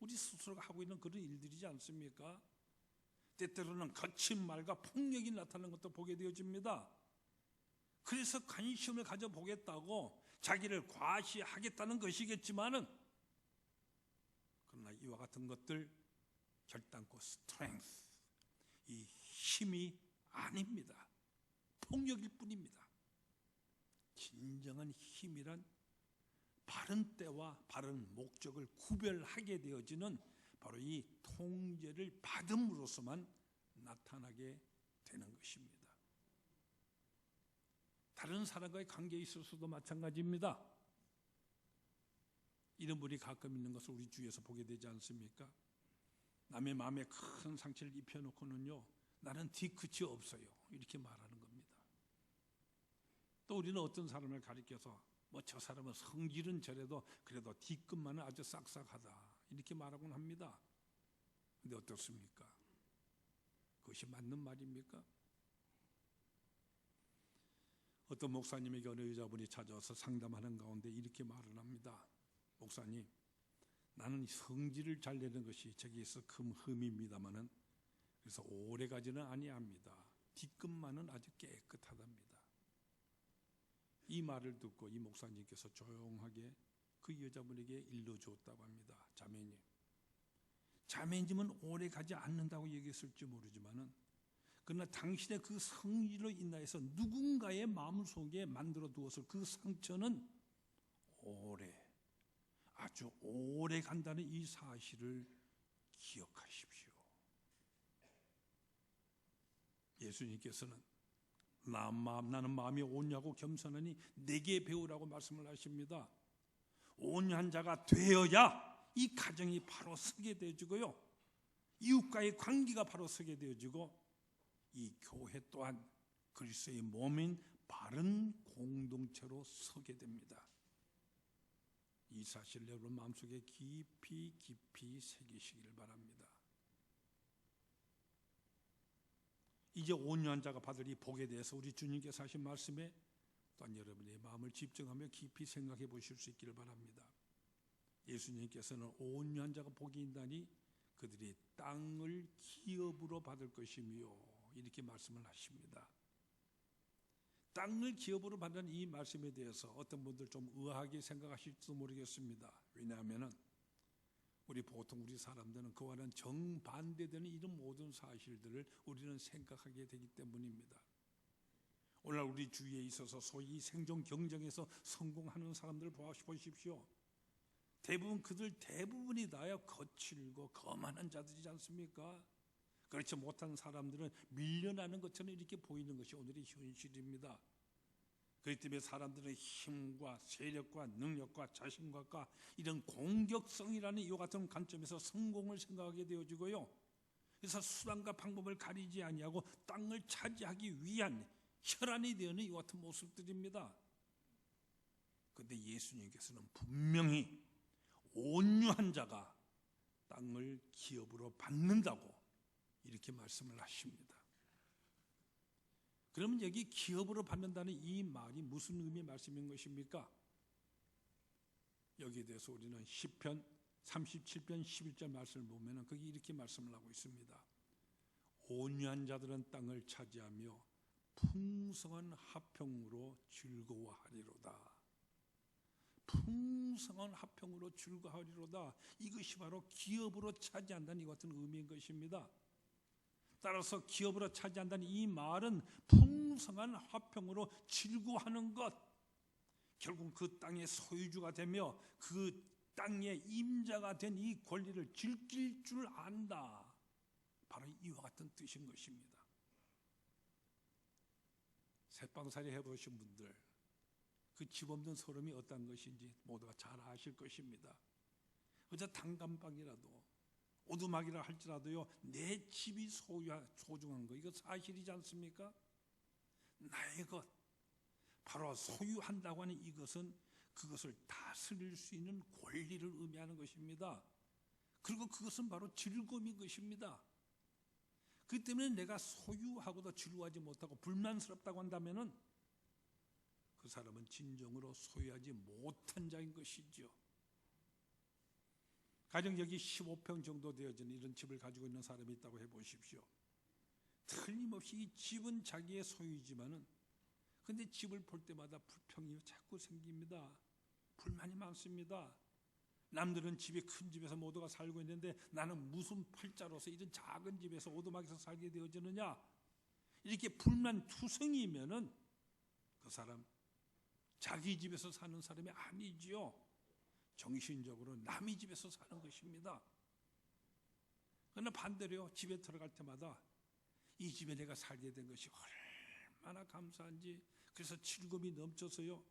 C: 우리 스스로가 하고 있는 그런 일들이지 않습니까? 때때로는 거친 말과 폭력이 나타나는 것도 보게 되어집니다. 그래서 관심을 가져보겠다고 자기를 과시하겠다는 것이겠지만은, 그러나 이와 같은 것들 결단코 스트렝스, 이 힘이 아닙니다. 폭력일 뿐입니다. 진정한 힘이란 바른 때와 바른 목적을 구별하게 되어지는 바로 이 통제를 받음으로써만 나타나게 되는 것입니다. 다른 사람과의 관계에 있어서도 마찬가지입니다. 이런 분이 가끔 있는 것을 우리 주위에서 보게 되지 않습니까? 남의 마음에 큰 상처를 입혀놓고는요, 나는 뒤끝이 없어요, 이렇게 말하는 겁니다. 또 우리는 어떤 사람을 가리켜서 저 사람은 성질은 저래도 그래도 뒤끝만은 아주 싹싹하다, 이렇게 말하곤 합니다. 근데 어떻습니까? 그것이 맞는 말입니까? 어떤 목사님에게 어느 여자분이 찾아와서 상담하는 가운데 이렇게 말을 합니다. 목사님, 나는 성질을 잘 내는 것이 저기에서 큰 흠입니다마는 그래서 오래가지는 아니합니다. 뒤끝만은 아주 깨끗하답니다. 이 말을 듣고 이 목사님께서 조용하게 그 여자분에게 일러주었다고 합니다. 자매님, 자매님은 오래가지 않는다고 얘기했을지 모르지만은 그러나 당신의 그 성질로 인하여서 누군가의 마음속에 만들어 두었을 그 상처는 아주 오래 간다는 이 사실을 기억하십시오. 예수님께서는 나는 마음이 온유하고 겸손하니 내게 배우라고 말씀을 하십니다. 온유한 자가 되어야 이 가정이 바로 서게 되어지고요, 이웃과의 관계가 바로 서게 되어지고, 이 교회 또한 그리스도의 몸인 바른 공동체로 서게 됩니다. 이 사실을 여러분 마음속에 깊이 새기시길 바랍니다. 이제 온유한 자가 받을 이 복에 대해서 우리 주님께서 하신 말씀에 또한 여러분의 마음을 집중하며 깊이 생각해 보실 수 있기를 바랍니다. 예수님께서는 온유한 자가 복이 있다니 그들이 땅을 기업으로 받을 것이며 이렇게 말씀을 하십니다. 땅을 기업으로 받는 이 말씀에 대해서 어떤 분들 좀 의아하게 생각하실지도 모르겠습니다. 왜냐하면 우리 사람들은 그와는 정반대되는 이런 모든 사실들을 우리는 생각하게 되기 때문입니다. 오늘날 우리 주위에 있어서 소위 생존 경쟁에서 성공하는 사람들 보십시오. 그들 대부분이 다요 거칠고 거만한 자들이지 않습니까? 그렇지 못한 사람들은 밀려나는 것처럼 이렇게 보이는 것이 오늘의 현실입니다. 그렇기 때문에 사람들은 힘과 세력과 능력과 자신감과 이런 공격성이라는 이와 같은 관점에서 성공을 생각하게 되어지고요. 그래서 수단과 방법을 가리지 아니하고 땅을 차지하기 위한 혈안이 되는 이와 같은 모습들입니다. 그런데 예수님께서는 분명히 온유한 자가 땅을 기업으로 받는다고 이렇게 말씀을 하십니다. 그러면 여기 기업으로 받는다는 이 말이 무슨 의미의 말씀인 것입니까? 여기에 대해서 우리는 시편 37편 11절 말씀을 보면 거기 이렇게 말씀을 하고 있습니다. 온유한 자들은 땅을 차지하며 풍성한 화평으로 즐거워하리로다. 풍성한 화평으로 즐거워하리로다. 이것이 바로 기업으로 차지한다는 이 같은 의미인 것입니다. 따라서 기업으로 차지한다는 이 말은 풍성한 화평으로 즐거워하는 것, 결국 그 땅의 소유주가 되며 그 땅의 임자가 된 이 권리를 즐길 줄 안다. 바로 이와 같은 뜻인 것입니다. 새빵살이 해보신 분들, 그 집 없는 서름이 어떤 것인지 모두가 잘 아실 것입니다. 그저 단감방이라도 오두막이라 할지라도요, 내 집이 소중한 거, 이거 사실이지 않습니까? 나의 것, 바로 소유한다고 하는 이것은 그것을 다스릴 수 있는 권리를 의미하는 것입니다. 그리고 그것은 바로 즐거움인 것입니다. 그 때문에 내가 소유하고도 즐거워하지 못하고 불만스럽다고 한다면은 그 사람은 진정으로 소유하지 못한 자인 것이죠. 가령 여기 15평 정도 되어진 이런 집을 가지고 있는 사람이 있다고 해보십시오. 틀림없이 이 집은 자기의 소유이지만은 근데 집을 볼 때마다 불평이 자꾸 생깁니다. 불만이 많습니다. 남들은 집이 큰 집에서 모두가 살고 있는데 나는 무슨 팔자로서 이런 작은 집에서 오두막에서 살게 되어지느냐. 이렇게 불만투성이면은 그 사람 자기 집에서 사는 사람이 아니지요. 정신적으로 남의 집에서 사는 것입니다. 그러나 반대로요, 집에 들어갈 때마다 이 집에 내가 살게 된 것이 얼마나 감사한지, 그래서 즐거움이 넘쳐서요,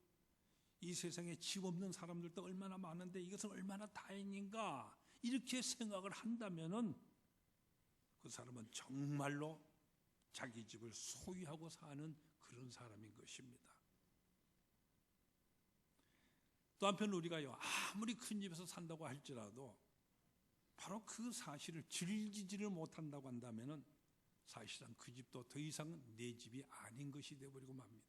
C: 이 세상에 집 없는 사람들도 얼마나 많은데 이것은 얼마나 다행인가, 이렇게 생각을 한다면은 그 사람은 정말로 자기 집을 소유하고 사는 그런 사람인 것입니다. 또 한편 우리가요, 아무리 큰 집에서 산다고 할지라도 바로 그 사실을 즐기지를 못한다고 한다면은 사실상 그 집도 더 이상 내 집이 아닌 것이 되어버리고 맙니다.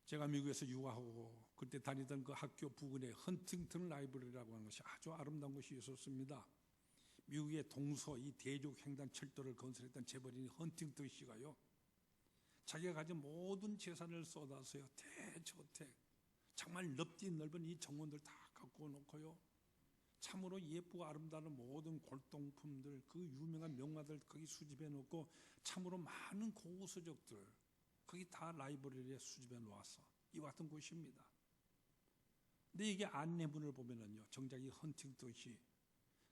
C: 제가 미국에서 유학하고 그때 다니던 그 학교 부근에 헌팅턴 라이브러리라고 하는 것이 아주 아름다운 것이 있었습니다. 미국의 동서 이 대륙 횡단 철도를 건설했던 재벌인 헌팅턴 씨가요, 자기가 가진 모든 재산을 쏟아서요, 대저택, 정말 넓디 넓은 이 정원들 다 갖고 놓고요, 참으로 예쁘고 아름다운 모든 골동품들, 그 유명한 명화들 거기 수집해 놓고 참으로 많은 고우서적들 거기 다 라이브러리에 수집해 놓아서 이와 같은 곳입니다. 근데 이게 안내문을 보면은요, 정작 이 헌팅턴이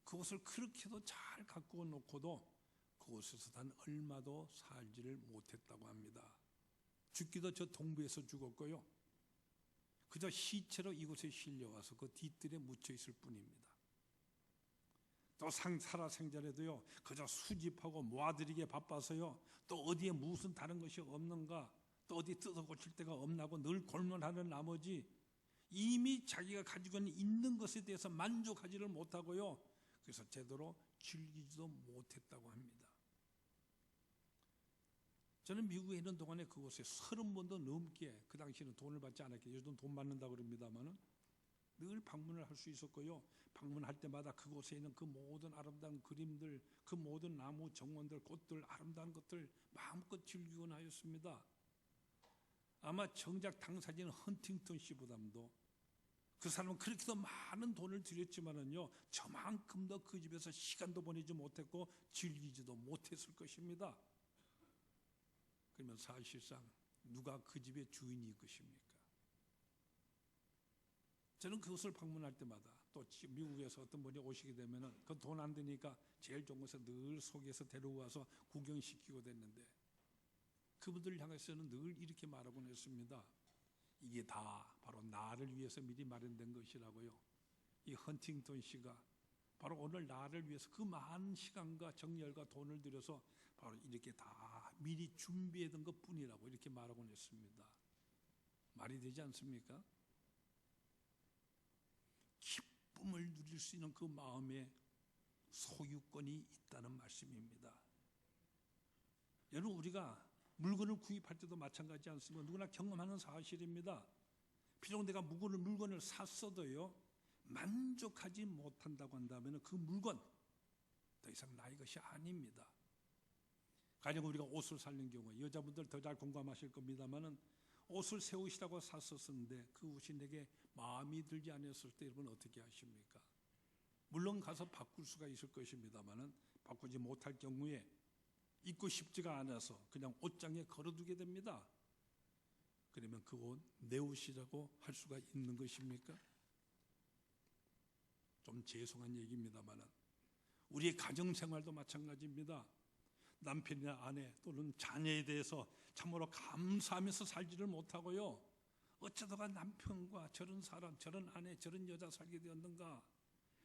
C: 그곳을 그렇게도 잘 갖고 놓고도 그곳에서 단 얼마도 살지를 못했다고 합니다. 죽기도 저 동부에서 죽었고요, 그저 시체로 이곳에 실려와서 그 뒤뜰에 묻혀 있을 뿐입니다. 또 살아생전에도요, 그저 수집하고 모아들이게 바빠서요, 또 어디에 무슨 다른 것이 없는가, 또 어디 뜯어 고칠 데가 없나고 늘 골몰하는 나머지 이미 자기가 가지고 있는 것에 대해서 만족하지를 못하고요. 그래서 제대로 즐기지도 못했다고 합니다. 저는 미국에 있는 동안에 그곳에 30번도 넘게, 그 당시에는 돈을 받지 않았기에 요즘 돈 받는다고 그럽니다만은 늘 방문을 할 수 있었고요. 방문할 때마다 그곳에 있는 그 모든 아름다운 그림들, 그 모든 나무 정원들, 꽃들, 아름다운 것들 마음껏 즐기곤 하였습니다. 아마 정작 당사자인 헌팅턴 씨보다도 그 사람은 그렇게도 많은 돈을 들였지만은요, 저만큼도 그 집에서 시간도 보내지 못했고 즐기지도 못했을 것입니다. 그러면 사실상 누가 그 집의 주인일 것입니까? 저는 그것을 방문할 때마다, 또 미국에서 어떤 분이 오시게 되면은 그 돈 안 드니까 제일 좋은 곳에 늘 속에서 데려와서 구경시키고 됐는데, 그분들 향해서는 늘 이렇게 말하곤 했습니다. 이게 다 바로 나를 위해서 미리 마련된 것이라고요. 이 헌팅턴 씨가 바로 오늘 나를 위해서 그 많은 시간과 정열과 돈을 들여서 바로 이렇게 다 미리 준비해둔 것뿐이라고 이렇게 말하곤 했습니다. 말이 되지 않습니까? 기쁨을 누릴 수 있는 그 마음에 소유권이 있다는 말씀입니다. 여러분, 우리가 물건을 구입할 때도 마찬가지 않습니까? 누구나 경험하는 사실입니다. 비록 내가 물건을 샀어도요, 만족하지 못한다고 한다면 그 물건 더 이상 나의 것이 아닙니다. 가령 우리가 옷을 사는 경우에, 여자분들 더 잘 공감하실 겁니다만은, 옷을 새 옷이라고 샀었는데 그 옷이 내게 마음이 들지 않았을 때 여러분 어떻게 하십니까? 물론 가서 바꿀 수가 있을 것입니다만은 바꾸지 못할 경우에 입고 싶지가 않아서 그냥 옷장에 걸어두게 됩니다. 그러면 그 옷 내 옷이라고 할 수가 있는 것입니까? 좀 죄송한 얘기입니다만은 우리의 가정생활도 마찬가지입니다. 남편이나 아내 또는 자녀에 대해서 참으로 감사하면서 살지를 못하고요, 어쩌다가 남편과 저런 사람, 저런 아내, 저런 여자 살게 되었는가,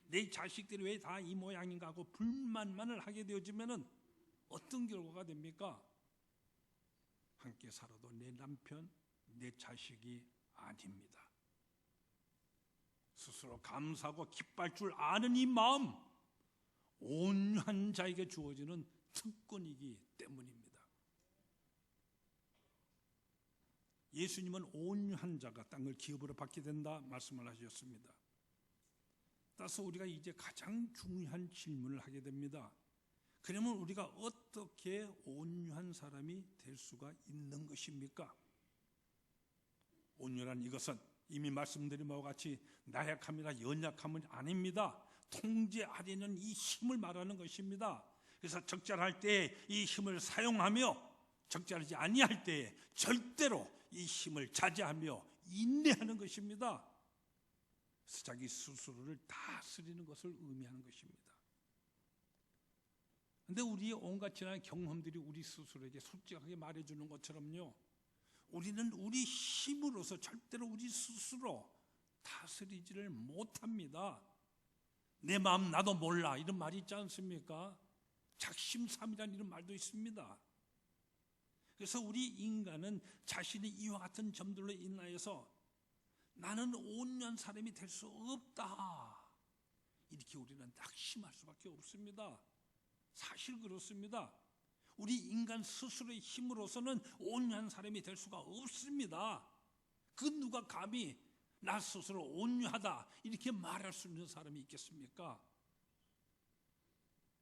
C: 내 자식들이 왜 다 이 모양인가 하고 불만만을 하게 되어지면은 어떤 결과가 됩니까? 함께 살아도 내 남편, 내 자식이 아닙니다. 스스로 감사하고 기뻐할 줄 아는 이 마음, 온유한 자에게 주어지는 특권이기 때문입니다. 예수님은 온유한 자가 땅을 기업으로 받게 된다 말씀을 하셨습니다. 따라서 우리가 이제 가장 중요한 질문을 하게 됩니다. 그러면 우리가 어떻게 온유한 사람이 될 수가 있는 것입니까? 온유란 이것은 이미 말씀드린 바와 같이 나약함이나 연약함은 아닙니다. 통제하려는 이 힘을 말하는 것입니다. 그래서 적절할 때 이 힘을 사용하며 적절하지 아니할 때에 절대로 이 힘을 자제하며 인내하는 것입니다. 그래서 자기 스스로를 다스리는 것을 의미하는 것입니다. 그런데 우리의 온갖 지난 경험들이 우리 스스로에게 솔직하게 말해주는 것처럼요, 우리는 우리 힘으로서 절대로 우리 스스로 다스리지를 못합니다. 내 마음 나도 몰라, 이런 말이 있지 않습니까? 작심삼일이라는 이런 말도 있습니다. 그래서 우리 인간은 자신의 이와 같은 점들로 인하여서 나는 온유한 사람이 될 수 없다, 이렇게 우리는 낙심할 수밖에 없습니다. 사실 그렇습니다. 우리 인간 스스로의 힘으로서는 온유한 사람이 될 수가 없습니다. 그 누가 감히 나 스스로 온유하다 이렇게 말할 수 있는 사람이 있겠습니까?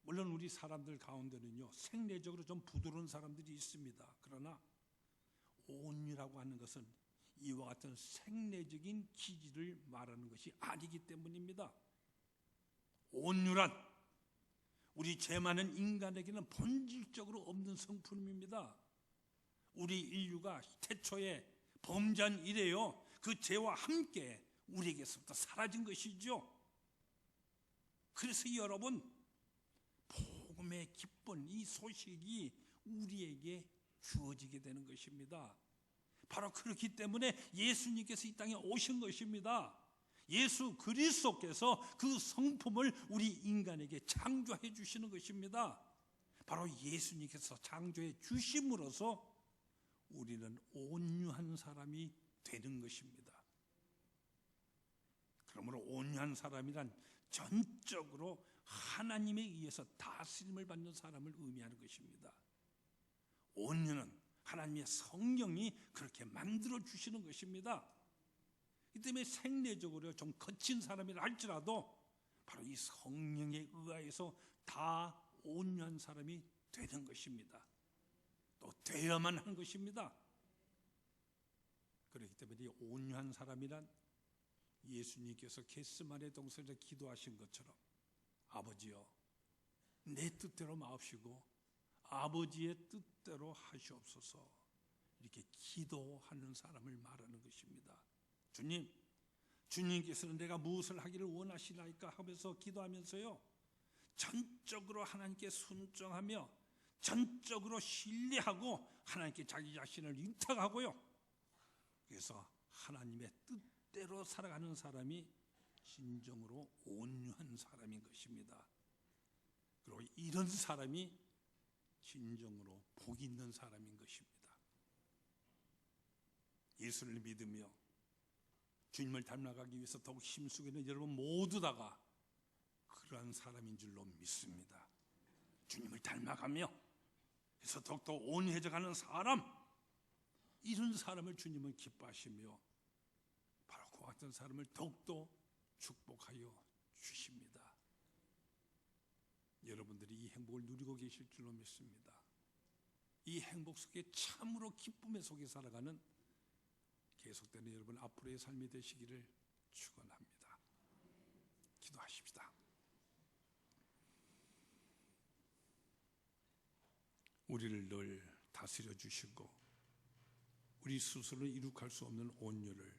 C: 물론 우리 사람들 가운데는요, 생리적으로 좀 부드러운 사람들이 있습니다. 그러나 온유라고 하는 것은 이와 같은 생리적인 기질을 말하는 것이 아니기 때문입니다. 온유란 우리 죄 많은 인간에게는 본질적으로 없는 성품입니다. 우리 인류가 태초에 범죄한 이래요, 그 죄와 함께 우리에게서부터 사라진 것이죠. 그래서 여러분, 복음의 기쁜 이 소식이 우리에게 주어지게 되는 것입니다. 바로 그렇기 때문에 예수님께서 이 땅에 오신 것입니다. 예수 그리스도께서 그 성품을 우리 인간에게 창조해 주시는 것입니다. 바로 예수님께서 창조해 주심으로써 우리는 온유한 사람이 되는 것입니다. 그러므로 온유한 사람이란 전적으로 하나님에 의해서 다스림을 받는 사람을 의미하는 것입니다. 온유는 하나님의 성령이 그렇게 만들어 주시는 것입니다. 이 때문에 생리적으로 좀 거친 사람이라 할지라도 바로 이 성령에 의하여서 다 온유한 사람이 되는 것입니다. 또 되어야만 하는 것입니다. 그렇기 때문에 이 온유한 사람이란 예수님께서 겟세마네 동산에서 기도하신 것처럼 아버지여 내 뜻대로 마옵시고 아버지의 뜻대로 하시옵소서, 이렇게 기도하는 사람을 말하는 것입니다. 주님께서는 내가 무엇을 하기를 원하시나이까 하면서 기도하면서요, 전적으로 하나님께 순종하며 전적으로 신뢰하고 하나님께 자기 자신을 위탁하고요, 그래서 하나님의 뜻대로 살아가는 사람이 진정으로 온유한 사람인 것입니다. 그리고 이런 사람이 진정으로 복 있는 사람인 것입니다. 예수를 믿으며 주님을 닮아가기 위해서 더욱 힘쓰고 있는 여러분 모두 다가 그러한 사람인 줄로 믿습니다. 주님을 닮아가며 그래서 더욱더 온유해져가는 사람, 이런 사람을 주님은 기뻐하시며 바로 그 같은 사람을 더욱더 축복하여 주십니다. 여러분들이 이 행복을 누리고 계실 줄로 믿습니다. 이 행복 속에 참으로 기쁨의 속에 살아가는 계속되는 여러분 앞으로의 삶이 되시기를 축원합니다. 기도하십시다. 우리를 늘 다스려 주시고 우리 스스로 이룩할 수 없는 온유를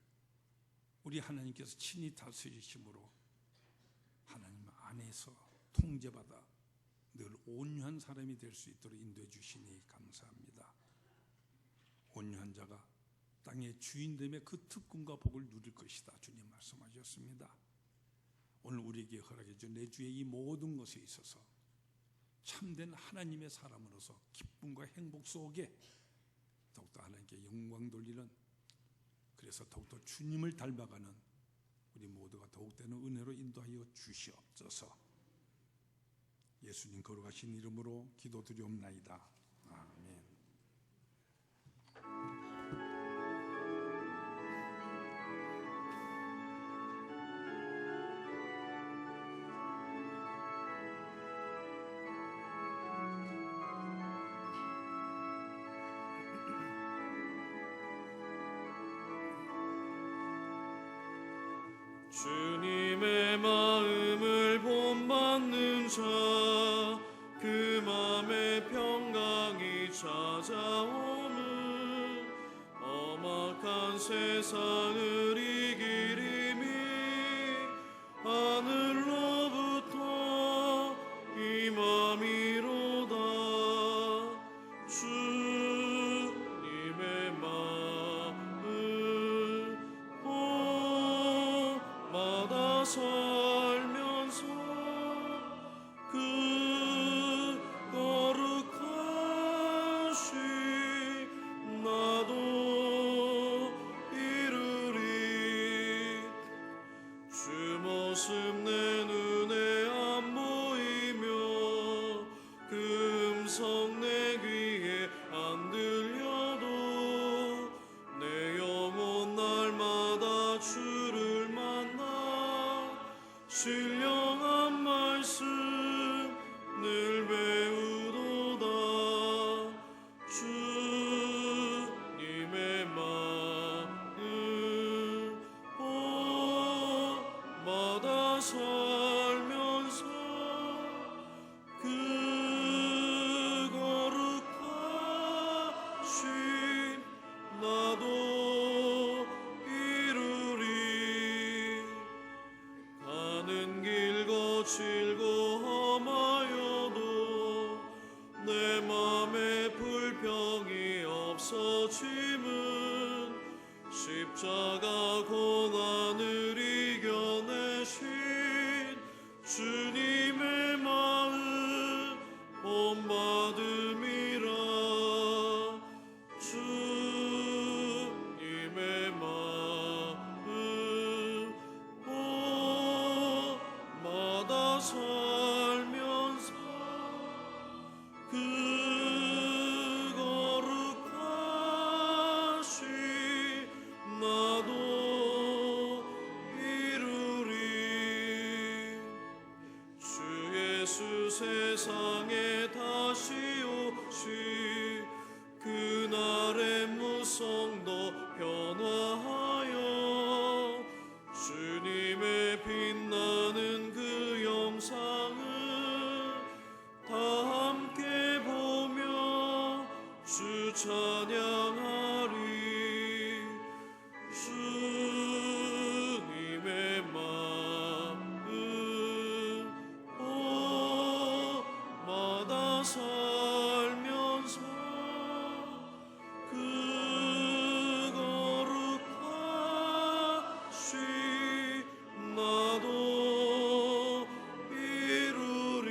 C: 우리 하나님께서 친히 다스리심으로 하나님 안에서 통제받아 늘 온유한 사람이 될 수 있도록 인도해 주시니 감사합니다. 온유한 자가 땅의 주인됨의 그 특권과 복을 누릴 것이다, 주님 말씀하셨습니다. 오늘 우리에게 허락해 준 내 주의 이 모든 것에 있어서 참된 하나님의 사람으로서 기쁨과 행복 속에 더욱더 하나님께 영광 돌리는, 그래서 더욱더 주님을 닮아가는 우리 모두가 더욱되는 은혜로 인도하여 주시옵소서. 예수님 거룩하신 이름으로 기도드리옵나이다. 아멘.
A: 주님의 마음을 본받는 자, 그 맘에 평강이 찾아오는 험악한 세상을 이길 힘이 하늘로부터 임함이로다. 주님의 마음 본받아 살면서 그 거룩하신 나도 이루리. 주 모습 내 눈에 안 보이며 그 음성 내 귀에 안 들려도 내 영혼 날마다 주를 만나 신령한 말씀 늘 배우도다. 주님의 마음 본받아 살면서 그 거룩하신 나도 이루리. 가는 길 거칠고 험하여도 내 맘에 불평이 없어짐은 십자가 고난을 이겨내신 주님의 마음 본받음이라. 주님의 마음 찬양하리. 주님의 마음 마다 살면서 그 거룩하시 나도 이루리.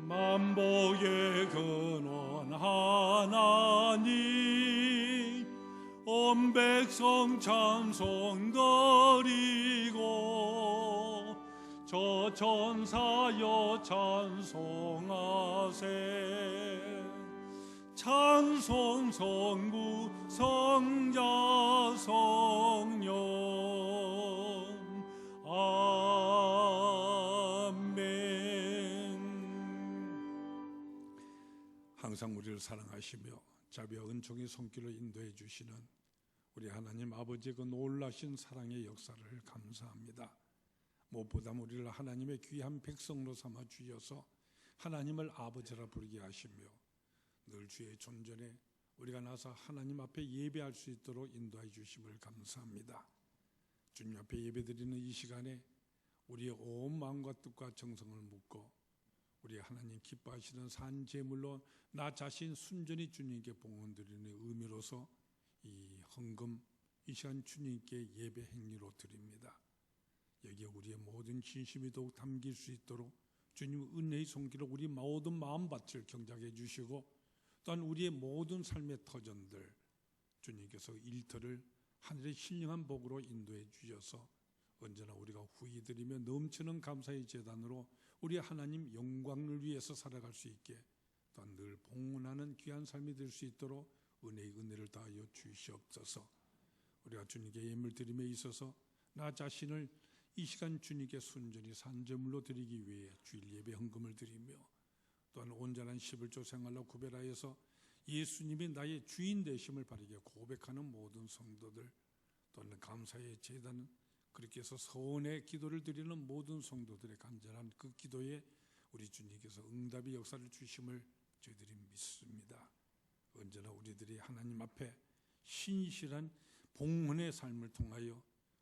C: 만복의 근원 하나님, 온 백성 찬송 드리고 저 천사여 찬송하세. 찬송 성부 성자 성령 아멘. 항상 우리를 사랑하시며 자비와 은총의 손길을 인도해 주시는 우리 하나님 아버지의 그 놀라신 사랑의 역사를 감사합니다. 무엇보다 우리를 하나님의 귀한 백성으로 삼아 주셔서 하나님을 아버지라 부르게 하시며 늘 주의 존전에 우리가 나서 하나님 앞에 예배할 수 있도록 인도해 주심을 감사합니다. 주님 앞에 예배드리는 이 시간에 우리의 온 마음과 뜻과 정성을 묻고 우리 하나님 기뻐하시는 산 제물로 나 자신 순전히 주님께 봉헌드리는 의미로서 이 헌금 이 시간 주님께 예배 행위로 드립니다. 여기에 우리의 모든 진심이 더욱 담길 수 있도록 주님 은혜의 손길로 우리 모든 마음밭을 경작해 주시고 또한 우리의 모든 삶의 터전들 주님께서 일터를 하늘의 신령한 복으로 인도해 주셔서 언제나 우리가 후히 드리며 넘치는 감사의 제단으로 우리 하나님 영광을 위해서 살아갈 수 있게 또한 늘 봉헌하는 귀한 삶이 될 수 있도록 은혜를 다하여 주시옵소서. 우리가 주님께 예물 드림에 있어서 나 자신을 이 시간 주님께 순전히 산제물로 드리기 위해 주일 예배 헌금을 드리며 또한 온전한 11조 생활로 구별하여서 예수님이 나의 주인 되심을 바르게 고백하는 모든 성도들, 또는 감사의 제단, 그렇게 해서 서원의 기도를 드리는 모든 성도들의 간절한 그 기도에 우리 주님께서 응답의 역사를 주심을 저희들이 믿습니다. 언제나 우리들이 하나님 앞에 신실한 봉헌의 삶을 통하여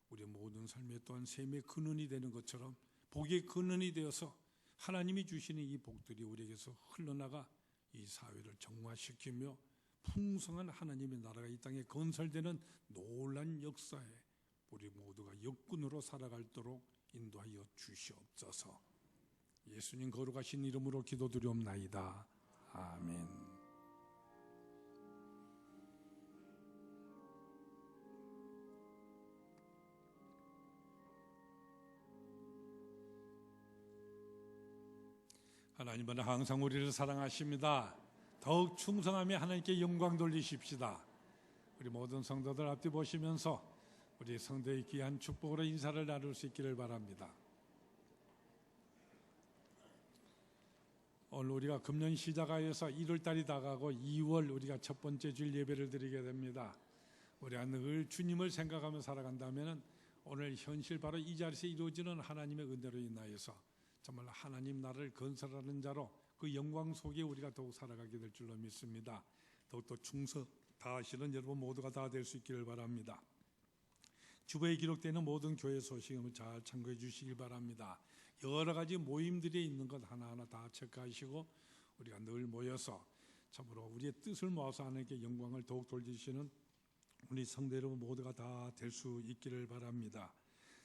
C: 우리 모든 삶에 또한 샘의 근원이 되는 것처럼 복의 근원이 되어서 하나님이 주시는 이 복들이 우리에게서 흘러나가 이 사회를 정화시키며 풍성한 하나님의 나라가 이 땅에 건설되는 놀란 역사에 우리 모두가 역군으로 살아갈도록 인도하여 주시옵소서. 예수님 거룩하신 이름으로 기도드리옵나이다. 아멘. 하나님은 항상 우리를 사랑하십니다. 더욱 충성하며 하나님께 영광 돌리십시다. 우리 모든 성도들 앞뒤 보시면서 우리 성도의 귀한 축복으로 인사를 나눌 수 있기를 바랍니다. 오늘 우리가 금년 시작하여서 1월달이 다가고 2월 우리가 첫 번째 주일 예배를 드리게 됩니다. 우리가 늘 주님을 생각하며 살아간다면 오늘 현실 바로 이 자리에서 이루어지는 하나님의 은혜로 인하여서 정말 하나님 나라를 건설하는 자로 그 영광 속에 우리가 더욱 살아가게 될 줄로 믿습니다. 더욱더 충성 다하시는 여러분 모두가 다 될 수 있기를 바랍니다. 주보에 기록되는 모든 교회 소식을 잘 참고해 주시길 바랍니다. 여러 가지 모임들이 있는 것 하나하나 다 체크하시고 우리가 늘 모여서 참으로 우리의 뜻을 모아서 하나님께 영광을 더욱 돌리시는 우리 성도 여러분 모두가 다 될 수 있기를 바랍니다.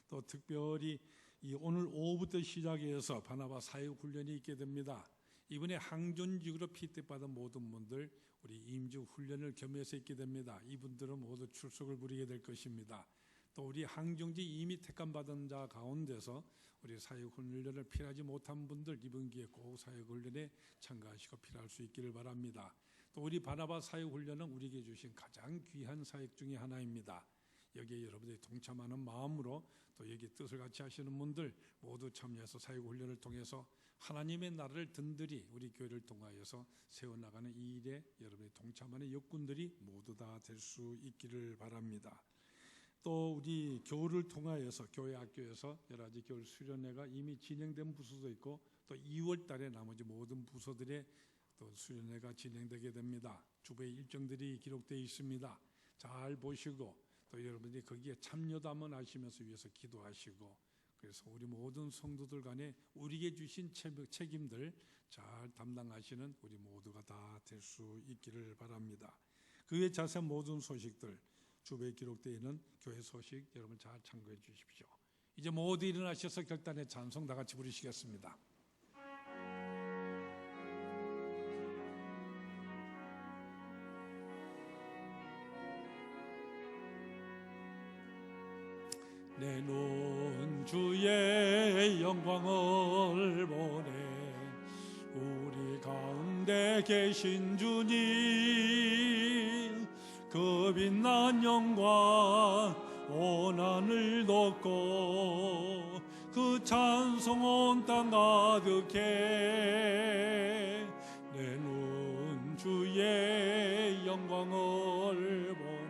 C: 또 특별히 이 오늘 오후부터 시작해서 바나바 사역 훈련이 있게 됩니다. 이번에 항존직으로 피택받은 모든 분들 우리 임직 훈련을 겸해서 있게 됩니다. 이분들은 모두 출석을 부리게 될 것입니다. 또 우리 항정직 이미 택감받은 자 가운데서 우리 사역 훈련을 필요하지 못한 분들 이번 기회에 꼭 사역 훈련에 참가하시고 필요할 수 있기를 바랍니다. 또 우리 바나바 사역 훈련은 우리에게 주신 가장 귀한 사역 중에 하나입니다. 여기에 여러분들이 동참하는 마음으로 또 여기 뜻을 같이 하시는 분들 모두 참여해서 사역 훈련을 통해서 하나님의 나라를 든든히 우리 교회를 통하여서 세워나가는 이 일에 여러분이 동참하는 역군들이 모두 다 될 수 있기를 바랍니다. 또 우리 교회를 통하여서 교회 학교에서 여러 가지 교회 수련회가 이미 진행된 부서도 있고 또 2월 달에 나머지 모든 부서들의 또 수련회가 진행되게 됩니다. 주보에 일정들이 기록되어 있습니다. 잘 보시고 또 여러분들이 거기에 참여도 한번 하시면서 위해서 기도하시고 그래서 우리 모든 성도들 간에 우리에게 주신 책임들 잘 담당하시는 우리 모두가 다 될 수 있기를 바랍니다. 그 외 자세한 모든 소식들 주보에 기록되어 있는 교회 소식 여러분 잘 참고해 주십시오. 이제 모두 일어나셔서 결단의 찬송 다 같이 부르시겠습니다. 내 눈 주의 영광을 보네 우리 가운데 계신 주님 그 빛난 영광 온 하늘 덮고 그 찬송 온 땅 가득해 내 눈 주의 영광을 보네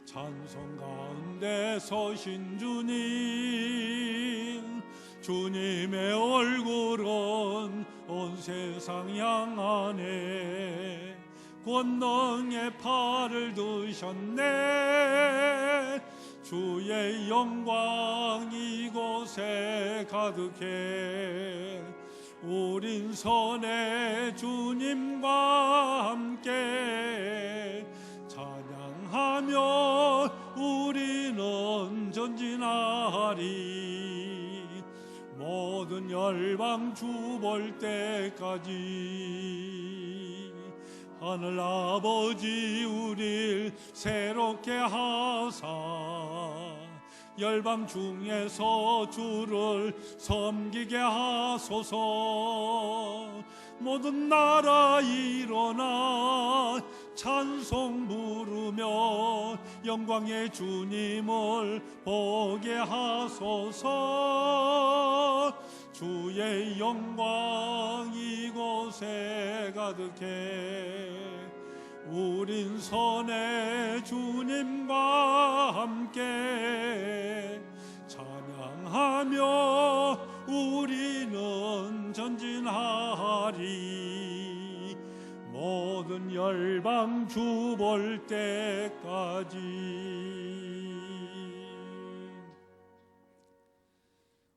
C: 찬송 가운데 서신 주님 주님의 얼굴은 온 세상 향하네 권능의 팔을 드셨네 주의 영광 이곳에 가득해 우린 선의 주님과 함께 찬양하며 우리는 전진하리 모든 열방 주 볼 때까지 하늘 아버지 우릴 새롭게 하사 열방 중에서 주를 섬기게 하소서 모든 나라 일어나 찬송 부르며 영광의 주님을 보게 하소서 주의 영광 이곳에 가득해 우린 선의 주님과 함께 찬양하며 우리는 전진하리. 모든 열방 주 볼 때까지.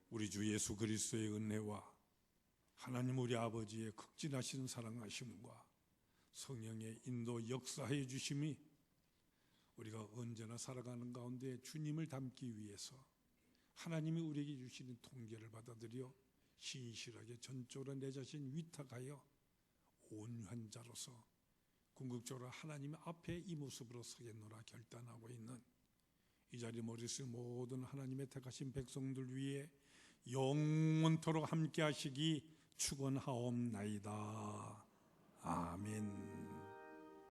C: 우리 주 예수 그리스도의 은혜와 하나님 우리 아버지의 극진하신 사랑하심과 성령의 인도 역사해 주심이 우리가 언제나 살아가는 가운데 주님을 닮기 위해서 하나님이 우리에게 주시는 통계를 받아들여 신실하게 전적으로 내 자신 위탁하여 온유한 자로서 궁극적으로 하나님 앞에 이 모습으로 서겠노라 결단하고 있는 이 자리 머릿속 모든 하나님의 택하신 백성들 위해 영원토록 함께 하시기 축원하옵나이다. 아멘.